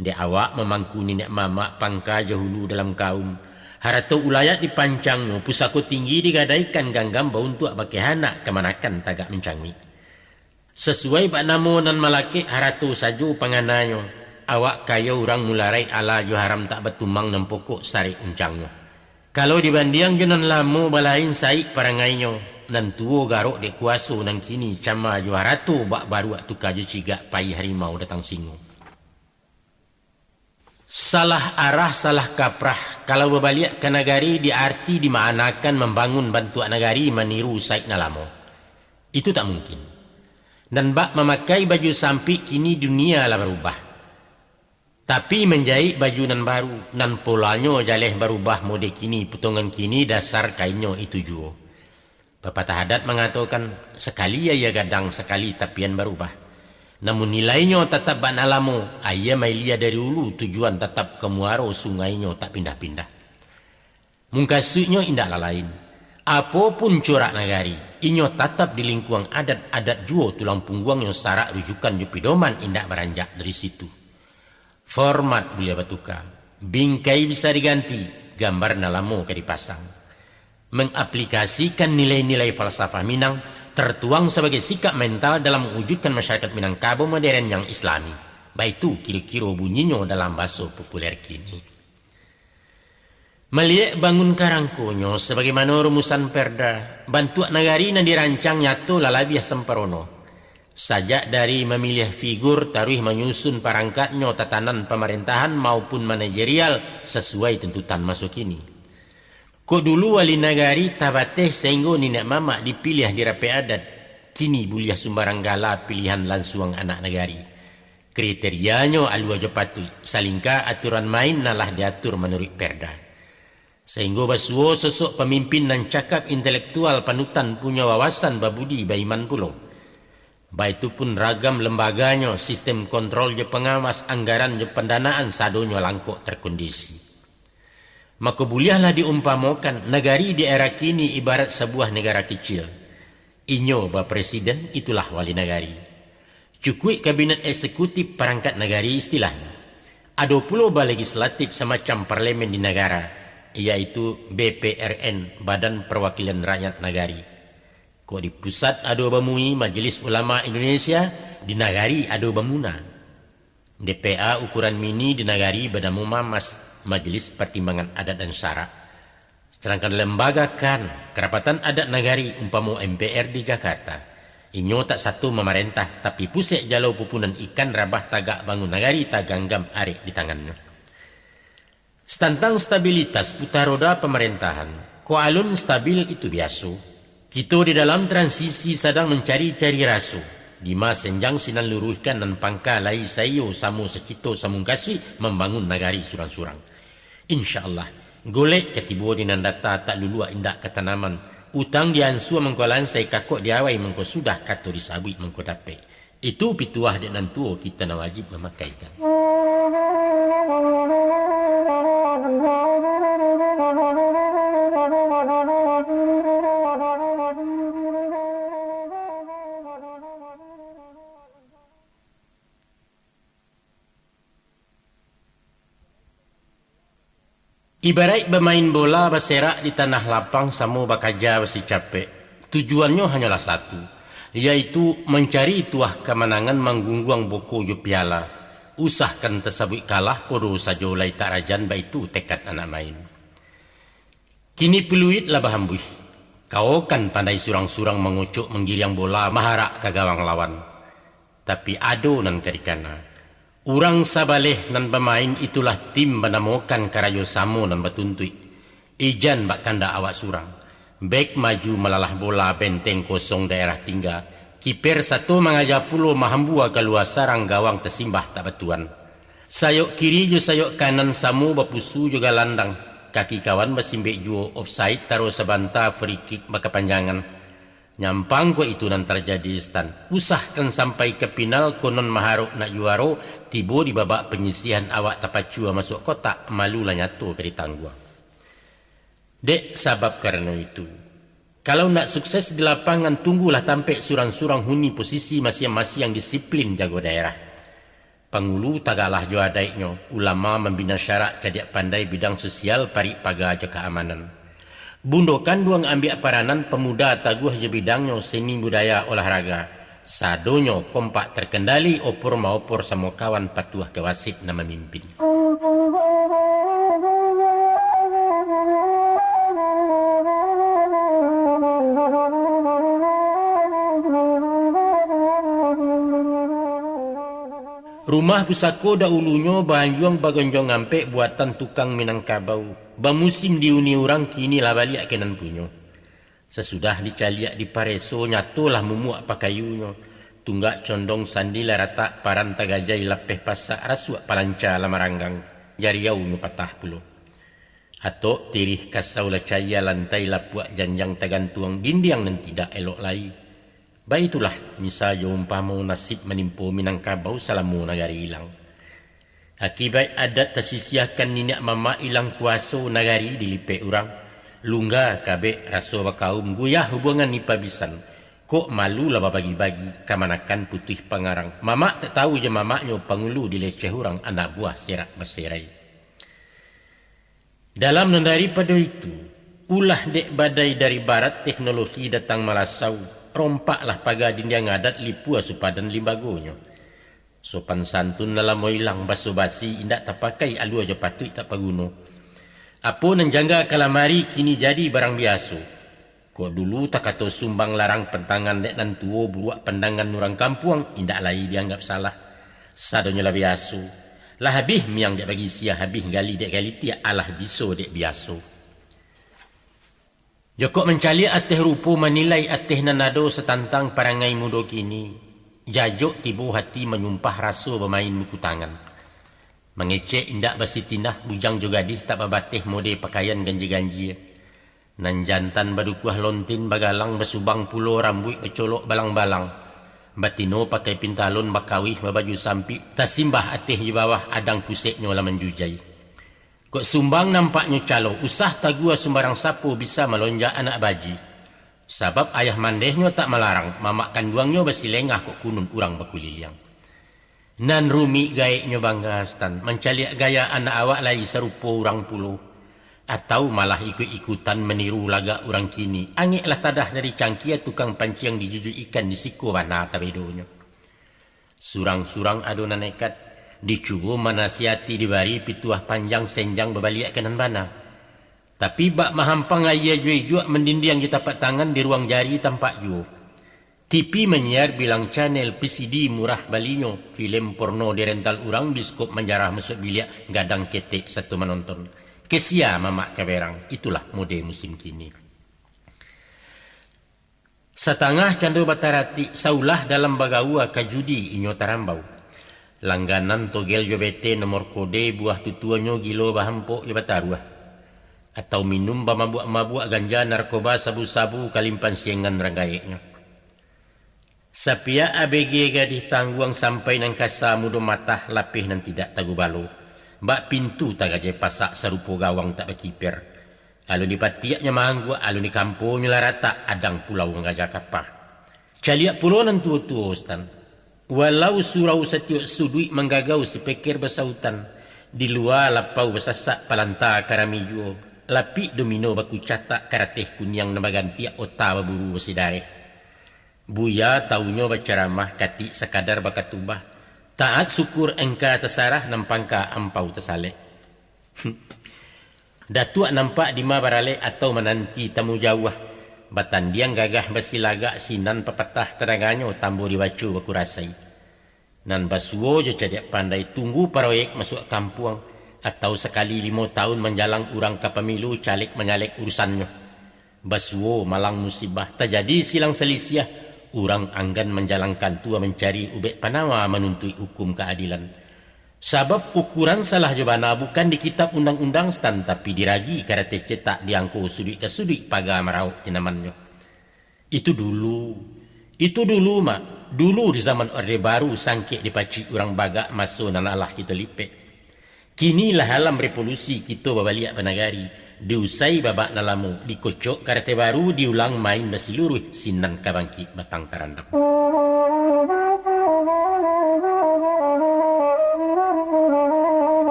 Dek awak memangku nenek mama pangka jahulu dalam kaum. Harato ulayat dipancangnya, pusako tinggi digadaikan ganggam bau untuk pakai anak kemanakan tagak mencangmi. Sesuai bak namo nan malaki harato sajo panganayo. Awak kaya orang mularai ala jo haram tak betumang nan pokok sari uncangnya. Kalau dibanding jonan lamo balain saik parangainya. Nan tuo garok dek kuaso nan kini cama jo harato bak baru waktu kaju ciga pai harimau datang singo. Salah arah, salah kaprah. Kalau berbalik ke negari diarti dimaknakan membangun bantuan negari meniru Said Nalamo. Itu tak mungkin. Dan bak memakai baju sampik kini dunia lah berubah. Tapi menjahit baju nan baru, nan polanya jaleh berubah mode kini, potongan kini dasar kainnya itu juga. Pepatah adat mengatakan sekali ya gadang, sekali tapian berubah. Namun nilainya tetap bak nalamo. Ayah mailia dari hulu tujuan tetap ke muaro sungainya tak pindah-pindah. Mungkasuknya indah lain. Apapun corak negari, inyo tetap di lingkungan adat-adat juo tulang punggungnya sarak rujukan jupidoman indah beranjak dari situ. Format boleh bertukar. Bingkai bisa diganti, gambar nalamo ke dipasang. Mengaplikasikan nilai-nilai falsafah Minang tertuang sebagai sikap mental dalam mewujudkan masyarakat Minangkabau modern yang islami. Baik itu kira-kira bunyinya dalam bahasa populer kini. Melihat bangun karangkonyo sebagaimana rumusan perda, bantuan negari yang dirancang nyatu lalabiah semperono. Sajak dari memilih figur taruh menyusun perangkatnya tatanan pemerintahan maupun manajerial sesuai tuntutan masuk kini. Kok dulu wali negari tabateh sehingga nenek mama dipilih di rapi adat. Kini buliah sumbarang gala pilihan langsung anak negari. Kriterianya alua jepatui. Salingka aturan main nalah diatur menurut perda. Sehingga basuo sosok pemimpin dan cakap intelektual panutan punya wawasan babudi baiman pulau. Baik itu pun ragam lembaganya, sistem kontrol je pengawas, anggaran je pendanaan sadonya langkok terkondisi. Maka bolehlah diumpamakan negari di era kini ibarat sebuah negara kecil. Inyo ba presiden itulah wali negari. Cukui kabinet eksekutif perangkat negari istilahnya. Ada pula ba legislatif semacam parlemen di negara, yaitu BPRN, Badan Perwakilan Rakyat Negari. Kok di pusat ada bamui Majelis Ulama Indonesia, di negari ada bamuna. DPA ukuran mini di negari badamu mamas, Majelis Pertimbangan Adat dan Syara. Sedangkan lembaga kan Kerapatan Adat Negari umpama MPR di Jakarta. Inyo tak satu memerintah tapi pusat jalau pupunan ikan rabah tagak bangun negari taganggam arik di tangannya. Tentang stabilitas putar roda pemerintahan, ko alun stabil itu biasa. Kita di dalam transisi sedang mencari-cari rasu. Lima senjang sinan luruhkan dan pangka lai sayo samu secito samung kasih membangun negari surang-surang. InsyaAllah, golek ketibu di nandata tak lulua indak ketanaman. Utang diansu mengkolan saya kakok diawai mengko sudah kato disabui mengko dape. Itu pituah dan nantuo kita na wajib memakaikan. Ibarat bermain bola berserak di tanah lapang sama bakaja besi capek. Tujuannya hanyalah satu, yaitu mencari tuah kemenangan menggungguang boko jo piala. Usahkan tersebut kalah podo saja ulai tak rajan baitu tekad anak main. Kini peluit lah bahambuih. Kau kan pandai surang-surang mengucuk menggiriang bola maharak ke gawang lawan. Tapi ado nan kerikana. Urang sabaleh nan pemain itulah tim menemukan karayo samo nan batuntui. Ijan bak kanda awak surang. Bek maju melalah bola benteng kosong daerah tinggal. Kiper satu mengajar pulau mahambua keluar sarang gawang tersimbah tak batuan. Sayok kiri jo sayok kanan samu bapusu juga landang. Kaki kawan besimbek juo offside taruh sebanta free kick baka panjangan. Nyampang ko itu nan terjadi instan. Usahkan sampai ke final konon maharuk nak juaro. Tibo di babak penyisihan awak tapacua masuk kotak. Malulah nyato ke ditangguh. Dek sabab karena itu. Kalau nak sukses di lapangan tunggulah tampik surang-surang huni posisi masing-masing yang disiplin jago daerah. Pangulu tagalah jo adaiknyo, ulama membina syarak cadiak pandai bidang sosial parik paga aja keamanan. Bundokan duang ambil peranan pemuda taguh je bidangnya seni budaya olahraga. Sadonyo kompak terkendali opor maopor sama kawan patuah kewasit na memimpin. Rumah pusako dahulunya banjuang bagonjong ngampek buatan tukang Minangkabau. Bamusim diuni orang kini lah balik kenan punyo. Sesudah dicaliak di pareso nyatolah mumuak pakayunya. Tunggak condong sandila rata paran tagajai lapeh pasak rasuak palanca lamaranggang. Jariau patah puluh. Atok tirih kasau lacaya lantai lapuak janjang tagantuang dindiang dan tidak elok lai. Baitulah misa jo umpama nasib menimpo Minangkabau salamu nagari hilang. Akibat adat tersisiahkan ninak mama hilang kuasa nagari dilipek orang. Lungga kabek raso bakaum guyah hubungan ni pabisan. Kok malu lah bagi-bagi kamanakan putih pangarang. Mama tak tahu je mamaknya pangulu dileceh orang anak buah serak berserai. Dalam daripada itu, ulah dek badai dari barat teknologi datang malasau. Rompaklah paga dindiang adat lipu asupadan limbagonya. Sopan santun dalam moilang baso-basi indak terpakai alu aja patut tak paguno. Apa nan jangga kalamari kini jadi barang biasa. Kok dulu tak kata sumbang larang pentangan dek nan tuo buruak pandangan orang kampung indak lai dianggap salah. Sadonya lah biasa. Lah habis miang dek bagi sia habis gali dek gali tiak alah biso dek biasa. Jokok mencali ateh rupo menilai ateh nanado setantang parangai mudo kini. Jajok tibu hati menyumpah raso bermain muku tangan. Mengecek indak basi tinah bujang jogadih tak babateh mode pakaian ganji-ganji. Nan jantan badukuah lontin bagalang basubang pulo rambut becolok balang-balang. Batino pakai pintalon bakawih babaju sampi tasimbah ateh di bawah adang puseknya lah menjujai. Kok sumbang nampaknya calo, usah tagua sembarang sapu bisa melonjak anak baji. Sebab ayah mandehnya tak melarang, mamak kanduangnya basi lengah kok kunun urang bakuliliang. Nan rumi gaeknya bangga stan, mencaliak gaya anak awak lai serupa urang pulo. Atau malah ikut-ikutan meniru laga urang kini. Angiklah tadah dari cangkia tukang pancing dijujuk ikan di siko bana tabedonya. Surang-surang adonan nekat. Dicuba manasiati dibari pituah panjang senjang berbalik kanan bana. Tapi bak mahampang ayah jual mendindiang di tapak tangan di ruang jari tampak jual. TV menyiar bilang channel PCD murah balinyo. Film porno di rental urang biskop menjarah masuk bilik gadang ketek satu menonton. Kesia mamak keberang. Itulah mode musim kini. Setengah candu batarati saulah dalam bagawa kajudi inyo tarambau. Langganan togel jobete nomor kode buah tutuanyo gilo bahampok ya bataruah. Atau minum bamabuk-mabuk ganja narkoba sabu-sabu kalimpan siengan ragayeknya. Sapia ABG gadih tangguang sampai nang kasa mudo matah lapih nan tidak tagu balo. Bak pintu tagaje pasak serupo gawang tak berkiper. Alu di patiaknya manggu, alu di kampungnya larata adang pulau ngajak kapah. Caliak pulau nan tua-tua stan. Walau surau setiuk sudui menggagau sepekir besautan. Di luar lapau besasak palanta karami juo. Lapi domino baku catak karateh kunyang namagantiak otak baburu besidareh. Buya taunya berceramah kati sekadar bakat tubah. Taat syukur engka tersarah nampangka ampau tersaleh. Datuk nampak di mabarale atau menanti tamu jauh. Batandiang gagah bersilagak sinan pepatah teranganyo tambo dibacu baku rasai. Nan basuo je cadiak pandai tunggu proyek masuk kampung atau sekali 5 tahun menjalang urang ke pemilu calik menyalek urusannya. Basuo malang musibah terjadi silang selisiah urang anggan menjalankan tua mencari ubek panawa menuntut hukum keadilan. Sebab ukuran salah jabana bukan di kitab undang-undang stan tapi diragi karate cetak diangko sudut ke sudut paga merauk tinamannya. Itu dulu mak. Dulu di zaman Orde Baru sangkit dipacik orang bagak masuk nanalah kita lipek. Kinilah alam revolusi kita babaliak penagari. Diusai babak nalamu dikocok karate baru diulang main berseluruh sinan kabangki batang tarandap.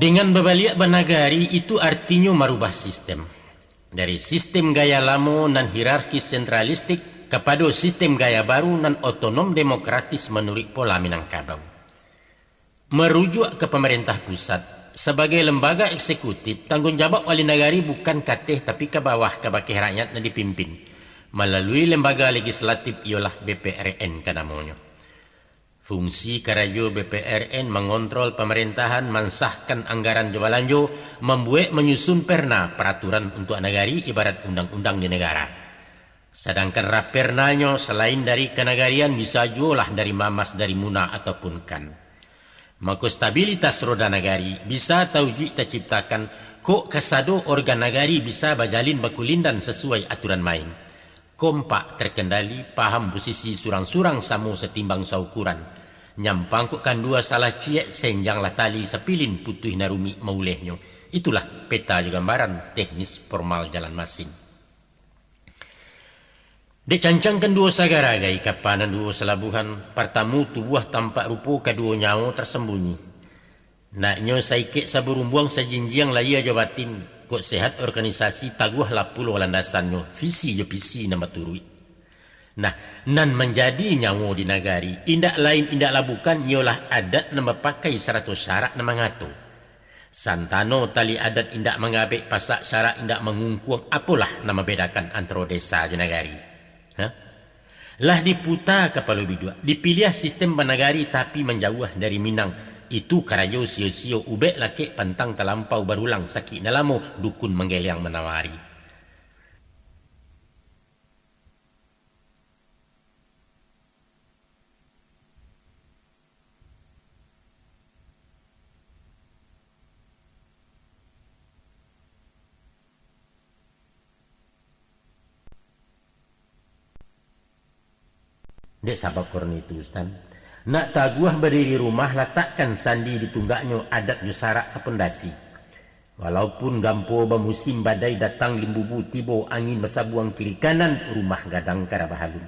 Dengan berbalik bernagari itu artinya merubah sistem. Dari sistem gaya lama dan hierarkis sentralistik kepada sistem gaya baru dan otonom demokratis menurut pola Minangkabau. Merujuk ke pemerintah pusat, sebagai lembaga eksekutif, tanggungjawab wali negari bukan kateh tapi ke bawah ke bakih rakyat yang dipimpin. Melalui lembaga legislatif ialah BPRN kan namanya. Fungsi karajo BPRN mengontrol pemerintahan, mensahkan anggaran jabalanjo, membuat menyusun perna peraturan untuk negari ibarat undang-undang di negara. Sedangkan rapernanya selain dari kenegarian bisa jualah dari mamas dari muna ataupun kan. Maka stabilitas roda negari bisa tauji terciptakan kok kesado organ negari bisa berjalin bakulindan sesuai aturan main. Kompak terkendali, paham posisi surang-surang samo setimbang saukuran. Nyampangkukan dua salah ciek senjanglah tali sepilin putuh narumi maulehnya. Itulah peta gambaran teknis formal jalan masing. Dicancangkan dua sagaragai kapanan dua selabuhan, pertamu tubuh tampak rupa kedua nyawa tersembunyi. Naknya saikik saburumbuang sajinjiang laya jabatin, kok sehat organisasi taguh lapulo landasannya, visi je visi nama turui. Nah, nan menjadi nyawa di negari, indak lain indaklah bukan ialah adat nama pakai 100 syarat nama ngato. Santano tali adat indak mengabek pasak syarat indak mengungkuang apalah nama bedakan antara desa di negari. Lah diputar kepala bidua, dipilih sistem bernagari tapi menjauh dari Minang. Itu karajo sio-sio ubek laki pantang terlampau berulang sakit nalamo dukun menggeliang menawari. Dek sabab korn itu Ustaz. Nak taguah berdiri rumah letakkan sandi di tunggaknya adat jusarak ke pendasi. Walaupun gampo bermusim badai datang limbubu tibo angin besabuang kiri kanan rumah gadang karabahalun.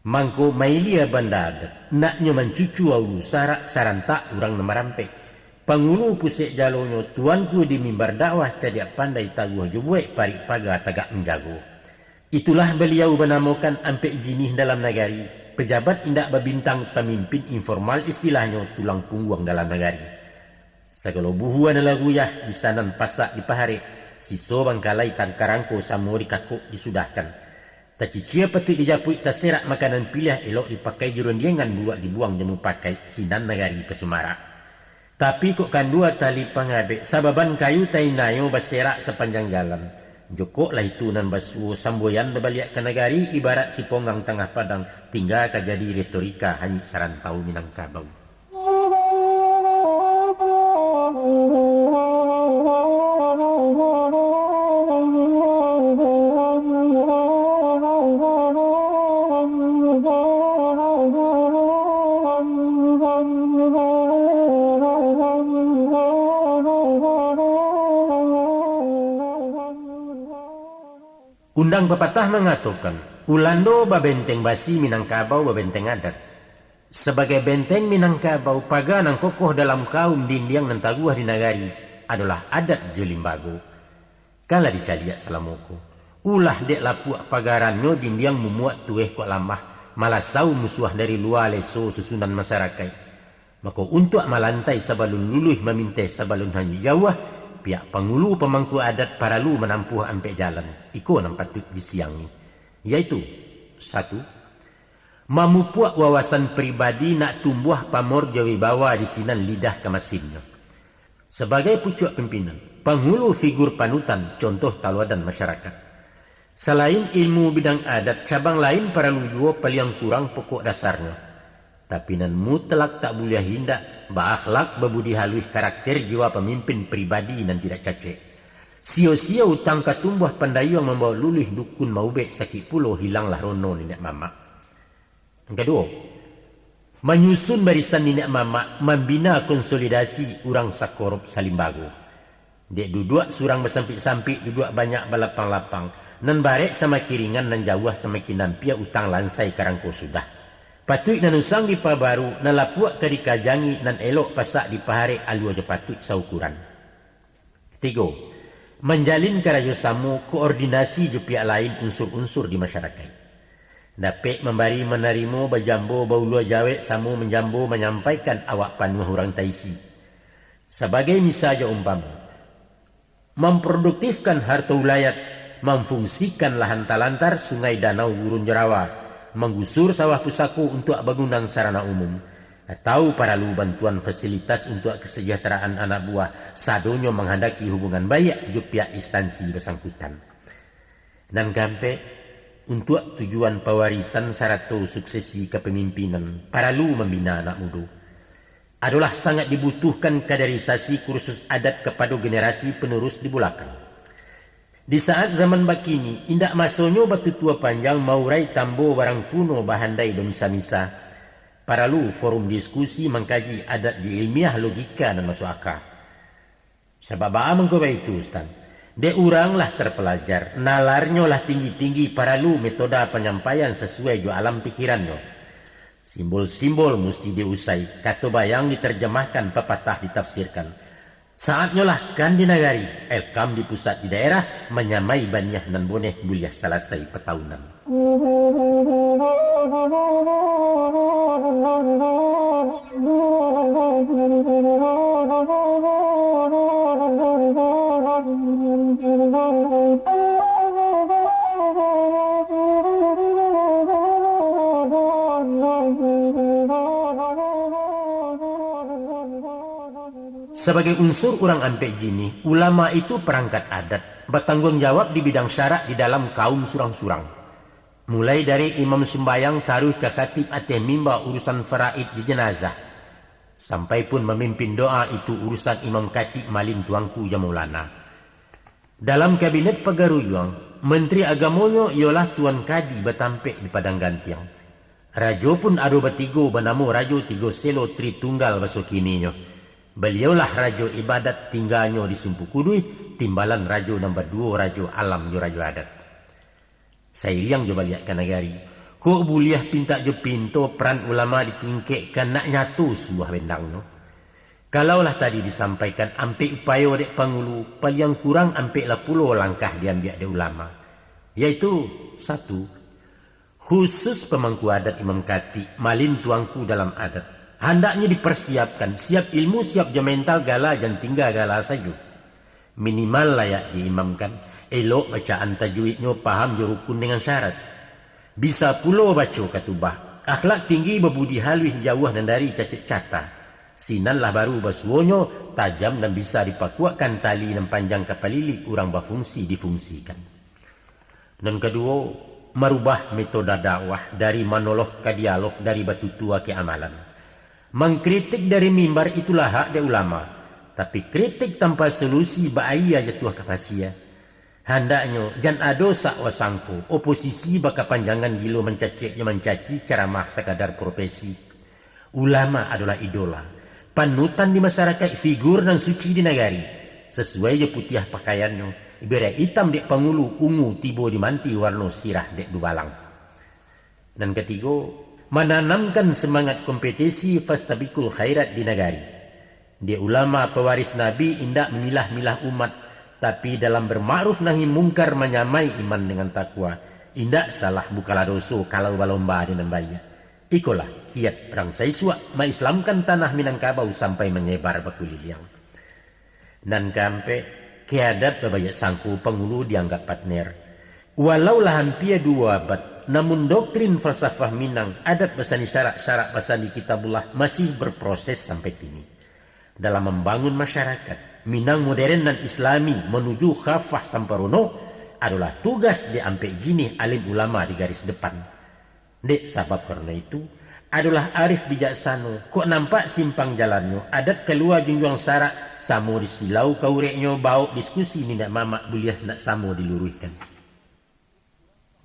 Mangko mailia banda adat. Naknya mencucu aulu sarak sarantak urang nemarampe. Pangulu pusik jalonyo tuanku di mimbar dakwah cadiak pandai taguah jubuek parik pagar tagak menjago. Itulah beliau menamakan ampek jinih dalam negari. Pejabat indak berbintang pemimpin informal istilahnya tulang punggung dalam negari. Segala buhuan laguyah di sanan pasak di pahare. Siso bangkalai tangkarangko samo dikakuk disudahkan. Tacicia petik dijapui taserak makanan pilih elok dipakai jerundiangan buat dibuang jemu pakai sinan negari ke Sumara. Tapi kok kan dua tali pangabek sababan kayu tainayo baserak sepanjang jalan. Jokok lah itu nan basuh samboyan berbalik ke negari ibarat si ponggang tengah padang tinggal kajadi retorika hanya sarantau Minangkabau. Undang pepatah mengatakan, Ulando babenteng basi Minangkabau babenteng adat. Sebagai benteng Minangkabau paga nang kokoh dalam kaum dindiang nan taguah di nagari adalah adat Jolimbago. Kala dicaliak selamoko. Ulah dek lapuak pagarannya dindiang mumuak tueh kok lamah malah sau musuah dari luar leso susunan masyarakat. Maka untuk malantai sabalun luluh memintai sabalun hanya jauh, pihak pengulu pemangku adat paralu menampuh ampek jalan. Iko nan patut disiangi. Yaitu, 1. Mamupuak wawasan pribadi nak tumbuh pamor jawi bawa di sinan lidah kemasinnya. Sebagai pucuk pimpinan, penghulu figur panutan, contoh taludan masyarakat. Selain ilmu bidang adat, cabang lain paralu jua paling kurang pokok dasarnya. Tapi nan mutlak tak boleh hindak, berakhlak berbudi halus karakter jiwa pemimpin pribadi dan tidak cacek. Sio-sio utang katumbuh pandayung membawa lulih dukun maubek sakit pulau hilanglah rono nenek mama. Yang kedua, menyusun barisan nenek mama membina konsolidasi urang sakorup salimbago. Dek duduk surang bersampik-sampik, duduk banyak balapang-lapang. nan barek sama kiringan nan jauh sama kinampia utang lansai karangko sudah. Patut nan usang di pabaru nan lapuak ke dikajangi nan elok pasak di pahare alu aja patut saukuran. 3. Menjalin kerjasama koordinasi je pihak lain unsur-unsur di masyarakat. Dapat memberi menerima bajambo baulua jawe samu menjambo menyampaikan awak panuh orang taisi. Sebagai misalnya umpama, memproduktifkan harta wilayah, memfungsikan lahan talantar, sungai, danau, gurun jerawa, menggusur sawah pusaku untuk bangunan sarana umum, atau paralu bantuan fasilitas untuk kesejahteraan anak buah, sadonyo menghendaki hubungan baik ju pihak instansi bersangkutan. Dan kampe, untuk tujuan pewarisan sarato suksesi kepemimpinan, paralu membina anak muda. Adalah sangat dibutuhkan kaderisasi kursus adat kepada generasi penerus di belakang. Di saat zaman bakini, indak masonyo batu tua panjang maurai tambo barang kuno bahandai domisa-misa. Paralu forum diskusi mengkaji adat di ilmiah logika dan masuk akal. Sebab mengkoba itu Ustaz. De urang lah terpelajar, nalarnyo lah tinggi-tinggi paralu metode penyampaian sesuai jo alam pikirannya. Simbol-simbol mesti diusai, kata bayang diterjemahkan, pepatah ditafsirkan. Saatnya lah kan di nagari, elkam di pusat di daerah, menyamai baniah nan boneh buliah selesai petahunan. Sebagai unsur orang ampek jini, ulama itu perangkat adat, bertanggung jawab di bidang syarak di dalam kaum surang-surang. Mulai dari imam sembayang taruh ke khatib ateh mimba urusan faraid di jenazah, sampai pun memimpin doa itu urusan imam khatib malin tuangku Jamulana. Dalam kabinet Pagaruyuang, menteri agamonyo ialah Tuan Kadi bertampik di Padang Gantiang. Rajo pun ada bertigo bernama Rajo Tigo Selo Tri Tunggal basukininya. Beliaulah rajo ibadat tinggalnya di Sumpu Kudui, timbalan rajo nombor 2 rajo alam jo rajo adat. Saya liang jo balik ke negari. Kok buliah pinta jo pinto peran ulama ditingkekkan nak nyatu sebuah bendangnya. Kalaulah tadi disampaikan ampek upaya dek pangulu, paling kurang ampek lah 10 langkah diambil dek ulama. Yaitu 1. Khusus pemangku adat Imam Khatib, malin tuangku dalam adat. Hendaknya dipersiapkan, siap ilmu, siap je mental gala, jangan tinggal gala saja. Minimal layak diimamkan, elok bacaan tajwidnya, paham je rukun dengan syarat. Bisa pula baca katubah, akhlak tinggi berbudi halus jauh dan dari cacat cata. Sinanlah baru basuonyo, tajam dan bisa dipakuakan tali dan panjang kapalili, orang berfungsi difungsikan. Dan kedua, merubah metode dakwah dari monolog ke dialog, dari batu tua ke amalan. Mengkritik dari mimbar itulah hak de ulama, tapi kritik tanpa solusi bahaya jatuh kapasia. Hendaknya jan ado sak wasangko, oposisi baka panjangan gilo mencaci ceramah sekadar profesi. Ulama adalah idola, panutan di masyarakat, figur dan suci di negari. Sesuai je putih pakaiannya, ibarat hitam dek pangulu, ungu tibo di manti warna sirah dek dubalang. Dan ketiga, menanamkan semangat kompetisi fastabikul khairat di negari. Dia ulama pewaris Nabi indak memilah-milah umat, tapi dalam bermakruf nahi mungkar menyamai iman dengan takwa. Indak salah bukalah dosa kalau balomba dengan baik. Ikolah kiat orang Saiswa mengislamkan tanah Minangkabau sampai menyebar bakuliliang. Dan kampe keadat bebanyak sangku penghulu dianggap partner. Walaulah hampir 2 abad, namun doktrin falsafah Minang, adat basani syarak-syarak basani kitabullah masih berproses sampai kini. Dalam membangun masyarakat, Minang modern dan islami menuju khafah samparono adalah tugas di ampek jinih alim ulama di garis depan. Dek sebab karena itu, adalah arif bijaksana, kok nampak simpang jalannya, adat keluar junjung syarak, samo disilau kaureknya, bau diskusi ni nak mamak buliah nak samo diluruskan.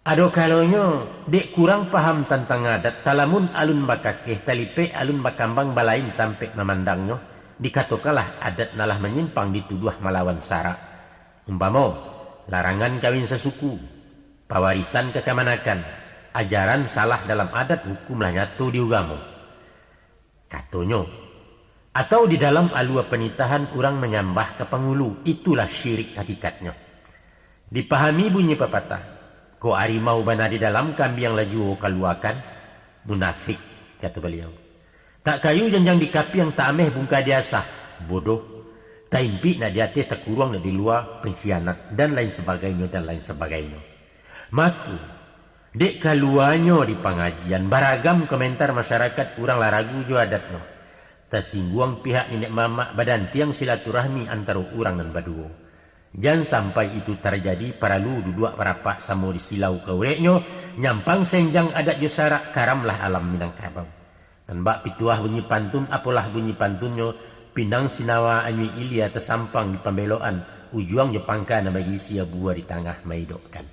Ado kalonyo dek kurang paham tentang adat, talamun alun bakakeh talipe alun bakambang balain tampek memandangnya, dikatokalah adat nalah menyimpang dituduh melawan syarak. Umpamo larangan kawin sesuku, Pawarisan kekemanakan, ajaran salah dalam adat hukum lah nyatu di ugamo. Katonyo. Atau di dalam alua penitahan orang menyambah ke pengulu, itulah syirik hakikatnya. Dipahami bunyi pepatah, ko harimau bana di dalam kambing yang laju kaluakan, munafik, kata beliau. Tak kayu janjang di kapi yang tak ameh bungka diasah, bodoh. Tak impi nak diate terkurung di luar, pengkhianat, dan lain sebagainya, dan lain sebagainya. Maku, dek kaluanyo di pengajian, baragam komentar masyarakat orang laragu jo adatnya. Tersinggung pihak nenek mama badan tiang silaturahmi antara orang dan baduo. Jangan sampai itu terjadi para lu duduk parapak samo di silau kaureknyo, nyampang senjang adat jo sarak karamlah alam Minangkabau. Dan bak pituah bunyi pantun, apalah bunyi pantunnya, pinang sinawa anyu ilia tersampang di pembeloan, ujuang jo pangka na bagi sia buah di tengah maidokkan.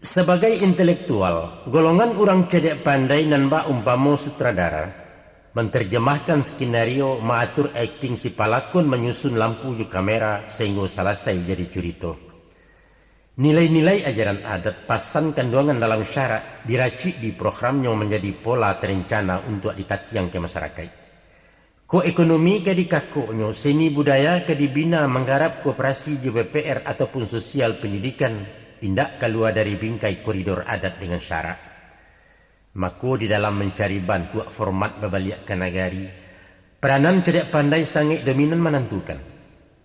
Sebagai intelektual, golongan orang cedek pandai nan bak umpamo sutradara, menterjemahkan skenario, mengatur akting si palakon, menyusun lampu ju kamera sehingga selesai jadi cerita. Nilai-nilai ajaran adat pasan kandungan dalam syarat diracik di programnya menjadi pola terencana untuk ditatiang ke masyarakat. Ko ekonomi ke dikakuknya, seni budaya ke dibina menggarap koperasi JBPR ataupun sosial pendidikan, tindak keluar dari bingkai koridor adat dengan syarat. Maka di dalam mencari bantu format babaliak ke negari, peranan cedek pandai sangat dominan menentukan.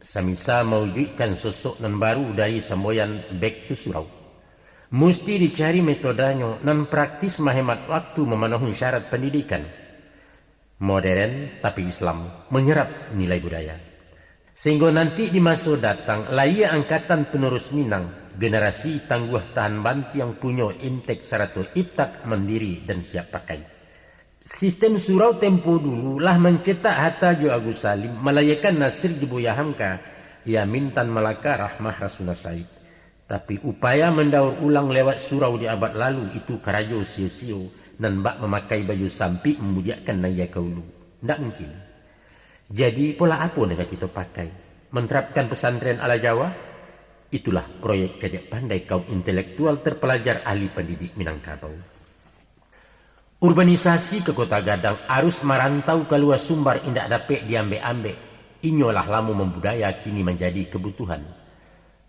Semisal mewujudkan sosok nan baru dari semboyan back to surau. Mesti dicari metodanya nan praktis menghemat waktu memenuhi syarat pendidikan. Modern tapi Islam, menyerap nilai budaya. Sehingga nanti di masa datang, layak angkatan penerus Minang, generasi tangguh tahan banti yang punya intek sarato iptak mandiri dan siap pakai. Sistem surau tempo dulu lah mencetak hatta jo Agus Salim, melayakan Nasir Jibuya Hamka, ya mintan Malaka Rahmah Rasuna Said. Tapi upaya mendaur ulang lewat surau di abad lalu itu karajo sio-sio dan bak memakai baju sampi memudiakan naya kaulu. Tidak mungkin. Jadi pola apa yang kita pakai? Menerapkan pesantren ala Jawa? Itulah proyek cedek pandai kaum intelektual terpelajar ahli pendidik Minangkabau. Urbanisasi ke Kota Gadang arus merantau keluar Sumbar indak dapat diambil-ambil. Inyolah lamu membudaya kini menjadi kebutuhan.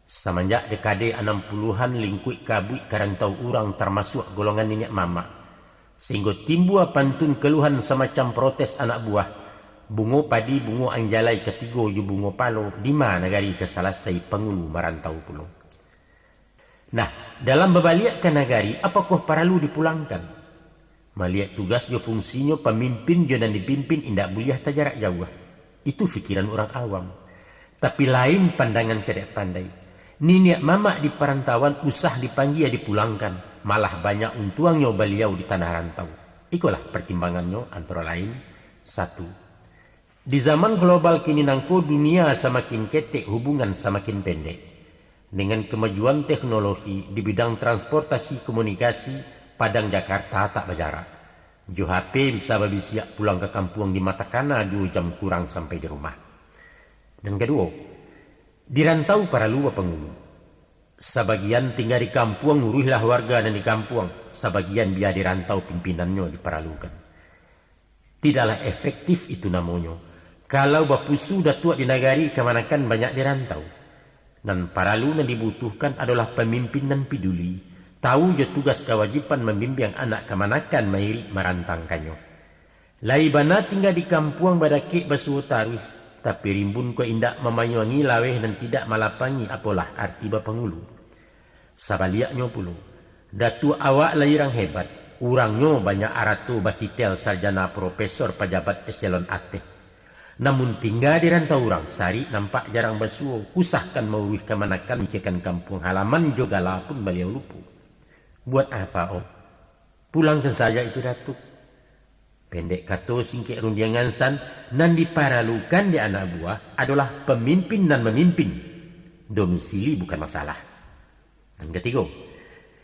Semenjak dekade 60-an lingkup kabui karantau urang termasuk golongan nenek mama. Sehingga timbul pantun keluhan semacam protes anak buah. Bungo padi, bungo anjalai ketiga ju bungo palo, di mana negari kesalasai pengulu merantau pulau. Nah, dalam berbalik ke negari, apakah perlu dipulangkan? Melihat tugas jo fungsinya pemimpin jo dan dipimpin indak boleh jarak jauh. Itu fikiran orang awam. Tapi lain pandangan cedek pandai. Nenek mama di perantauan usah dipanggil dipulangkan. Malah banyak untuangnya beliau di tanah rantau. Ikulah pertimbangannya antara lain. 1. Di zaman global kini nangko dunia semakin ketek, hubungan semakin pendek. Dengan kemajuan teknologi di bidang transportasi komunikasi, Padang Jakarta tak berjarak. Jo HP bisa siap pulang ke kampung di Matakana 2 jam kurang sampai di rumah. Dan kedua, di rantau para luar pengulu. Sebagian tinggal di kampung, nguruhlah warga dan di kampung. Sebagian biar di rantau pimpinannya diperlukan. Tidaklah efektif itu namanya. Kalau bapusu dah tua di negari, kemanakan banyak di rantau. Dan para lu yang dibutuhkan adalah pemimpin dan peduli. Tahu je tugas kewajiban membimbing anak kemanakan mairi merantangkannya. Laibana tinggal di kampung badakik basuh taruh, tapi rimbun ko indak memayuangi laweh dan tidak malapangi apalah arti bapangulu. Sabaliaknya puluh, datu awak lairang hebat, urangnya banyak aratu batitel sarjana profesor pejabat eselon ateh. Namun tinggal di rantau orang, sari nampak jarang basuh, usahkan mauih kemanakan mikirkan kampung halaman jogala pun beliau lupu. Buat apa om? Pulangkan saja itu datuk. Pendek kata singkik rundiangan stan, nan diparalukan di anak buah adalah pemimpin dan memimpin. Domisili bukan masalah. Dan ketiga,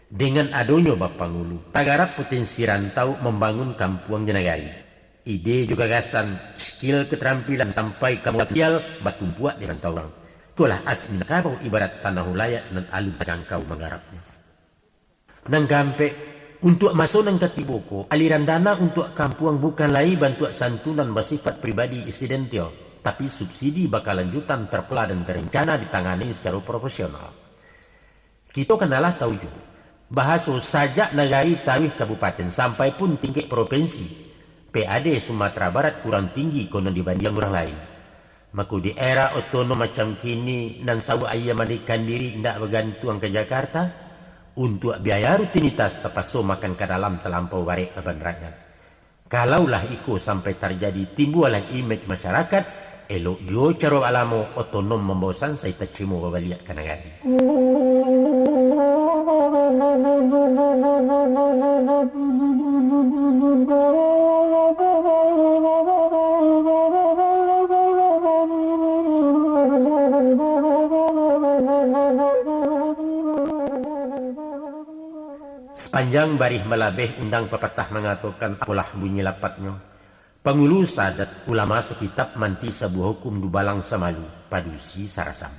dengan adanya Bapangulu, tagarap potensi rantau membangun kampung jenagari. Ide juga gagasan, skill keterampilan sampai ke material batumpuak di rantau orang. Itulah asli Minangkabau ibarat tanah ulayat dan alun terjangkau menggarapnya. Nang gampe, untuk masuk nang katiboko, aliran dana untuk kampung bukan lain bantuan santunan bersifat pribadi insidental, tapi subsidi bakal lanjutan terpela dan terencana ditangani secara profesional. Kita kenalah tahu juga, bahasa sajak negari tarikh kabupaten sampai pun tingkat provinsi, PAD Sumatera Barat kurang tinggi konon dibanding orang lain. Maka di era otonom macam kini dan sawa ayam mandikan diri tidak bergantung ke Jakarta, untuk biaya rutinitas terpaksa makan ke dalam terlampau barek beban rakyat. Kalaulah iko sampai terjadi timbullah image masyarakat, elok yo caro alamo otonom membosan saya tercimo babaliak ke negara. Sepanjang barih melabeh undang pepatah mengatakan apalah bunyi lapatnya. Pengulu sadat ulama sekitab manti sebuah hukum dubalang samalu padusi sarasam.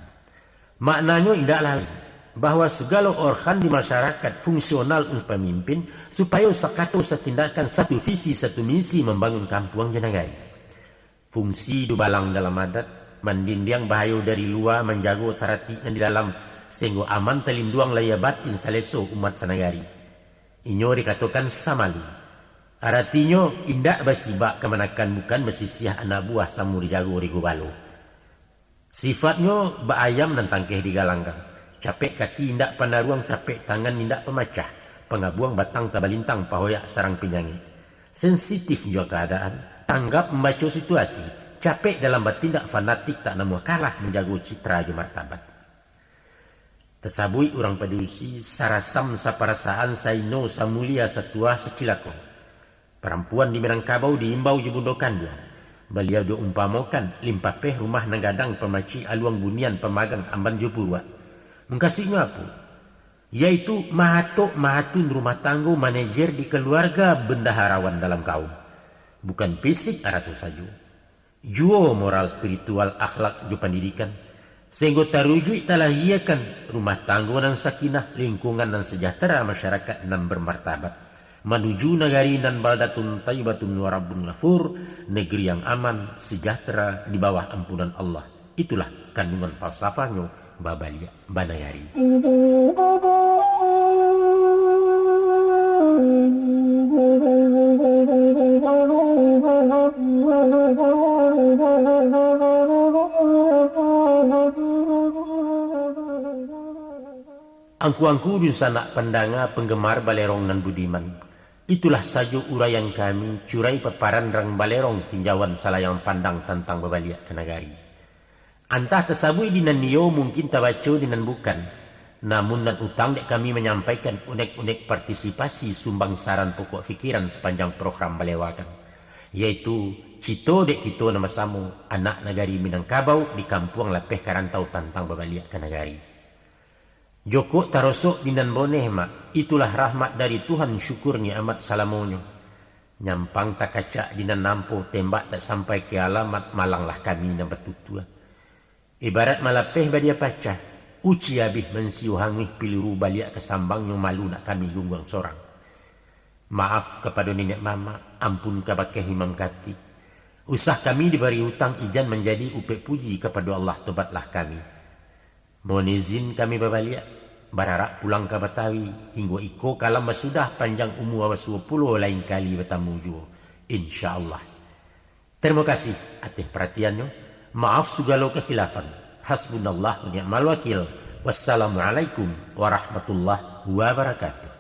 Maknanya tidak lain bahwa segala organ di masyarakat fungsional untuk pemimpin supaya sakato setindakan satu visi satu misi membangun kampung jenagari. Fungsi dubalang dalam adat mandindiang bahaya dari luar menjaga tarati di dalam sehingga aman telinduang laya batin saleso umat sanagari. Inyo dikatakan samalu. Artinya indak basibak kemenakan bukan mesisiah anak buah samu dijago rigubalo. Sifatnya baayam dan tangkeh digalanggang. Capek kaki indak panaruang, capek tangan indak pemacah. Pengabuang batang tabalintang pahoyak sarang penyanyi. Sensitif juga keadaan. Tanggap membaca situasi. Capek dalam bertindak fanatik tak namu kalah menjaga citra je martabat. Tersabui orang padusi sarasam saparasaan saino samulia satua secilako. Perempuan di Minangkabau diimbau jebundokan dia. Beliau diumpamakan limpapeh rumah nanggadang pemaci aluang bunian pemagang amban jopurwa. Mengkasihnya apa? Yaitu mahatun rumah tangga manajer di keluarga bendaharawan dalam kaum. Bukan fisik aratu saja. Juo moral spiritual akhlak ju pendidikan. Sehingga tarujuk talahiakan rumah tangga dan sakinah, lingkungan dan sejahtera masyarakat dan bermartabat. Menuju negari dan baldatun tayyibatun wa rabbun ghafur, negeri yang aman, sejahtera di bawah ampunan Allah. Itulah kandungan falsafahnya Babalia Banayari. Angku-angku di sanak pendanga penggemar balerong dan budiman. Itulah saja uraian kami curai peparan rang balerong tinjauan salayang pandang tentang babaliak kenagari. Antah tersabui dinan niyo mungkin tabaco dinan bukan. Namun dan utang dek kami menyampaikan unek-unek partisipasi sumbang saran pokok fikiran sepanjang program balewakan. Yaitu cito dek kita nama samu anak negari Minangkabau di kampung Lapeh Karantau tentang babaliak kenagari. Joko tarosok dinan boneh mak, itulah rahmat dari Tuhan syukurnya amat salamonyo. Nyampang tak kacak dinan nampo tembak tak sampai ke alamat malanglah kami na betutua. Ibarat malapeh badia pacah, uci habis mensiu hangih piluru baliak kesambangnya malu nak kami gunggang sorang. Maaf kepada nenek mama, ampun kabakeh imam kati. Usah kami diberi hutang ijan menjadi upek puji kepada Allah tobatlah kami. Mohon izin kami babaliak, berharap pulang ke Betawi, hingga iko kalam sudah panjang umur 20 lain kali bertamu jua. InsyaAllah. Terima kasih atas perhatiannya. Maaf segala kekhilafan. Hasbunallah wa ni'mal wakil. Wassalamualaikum warahmatullahi wabarakatuh.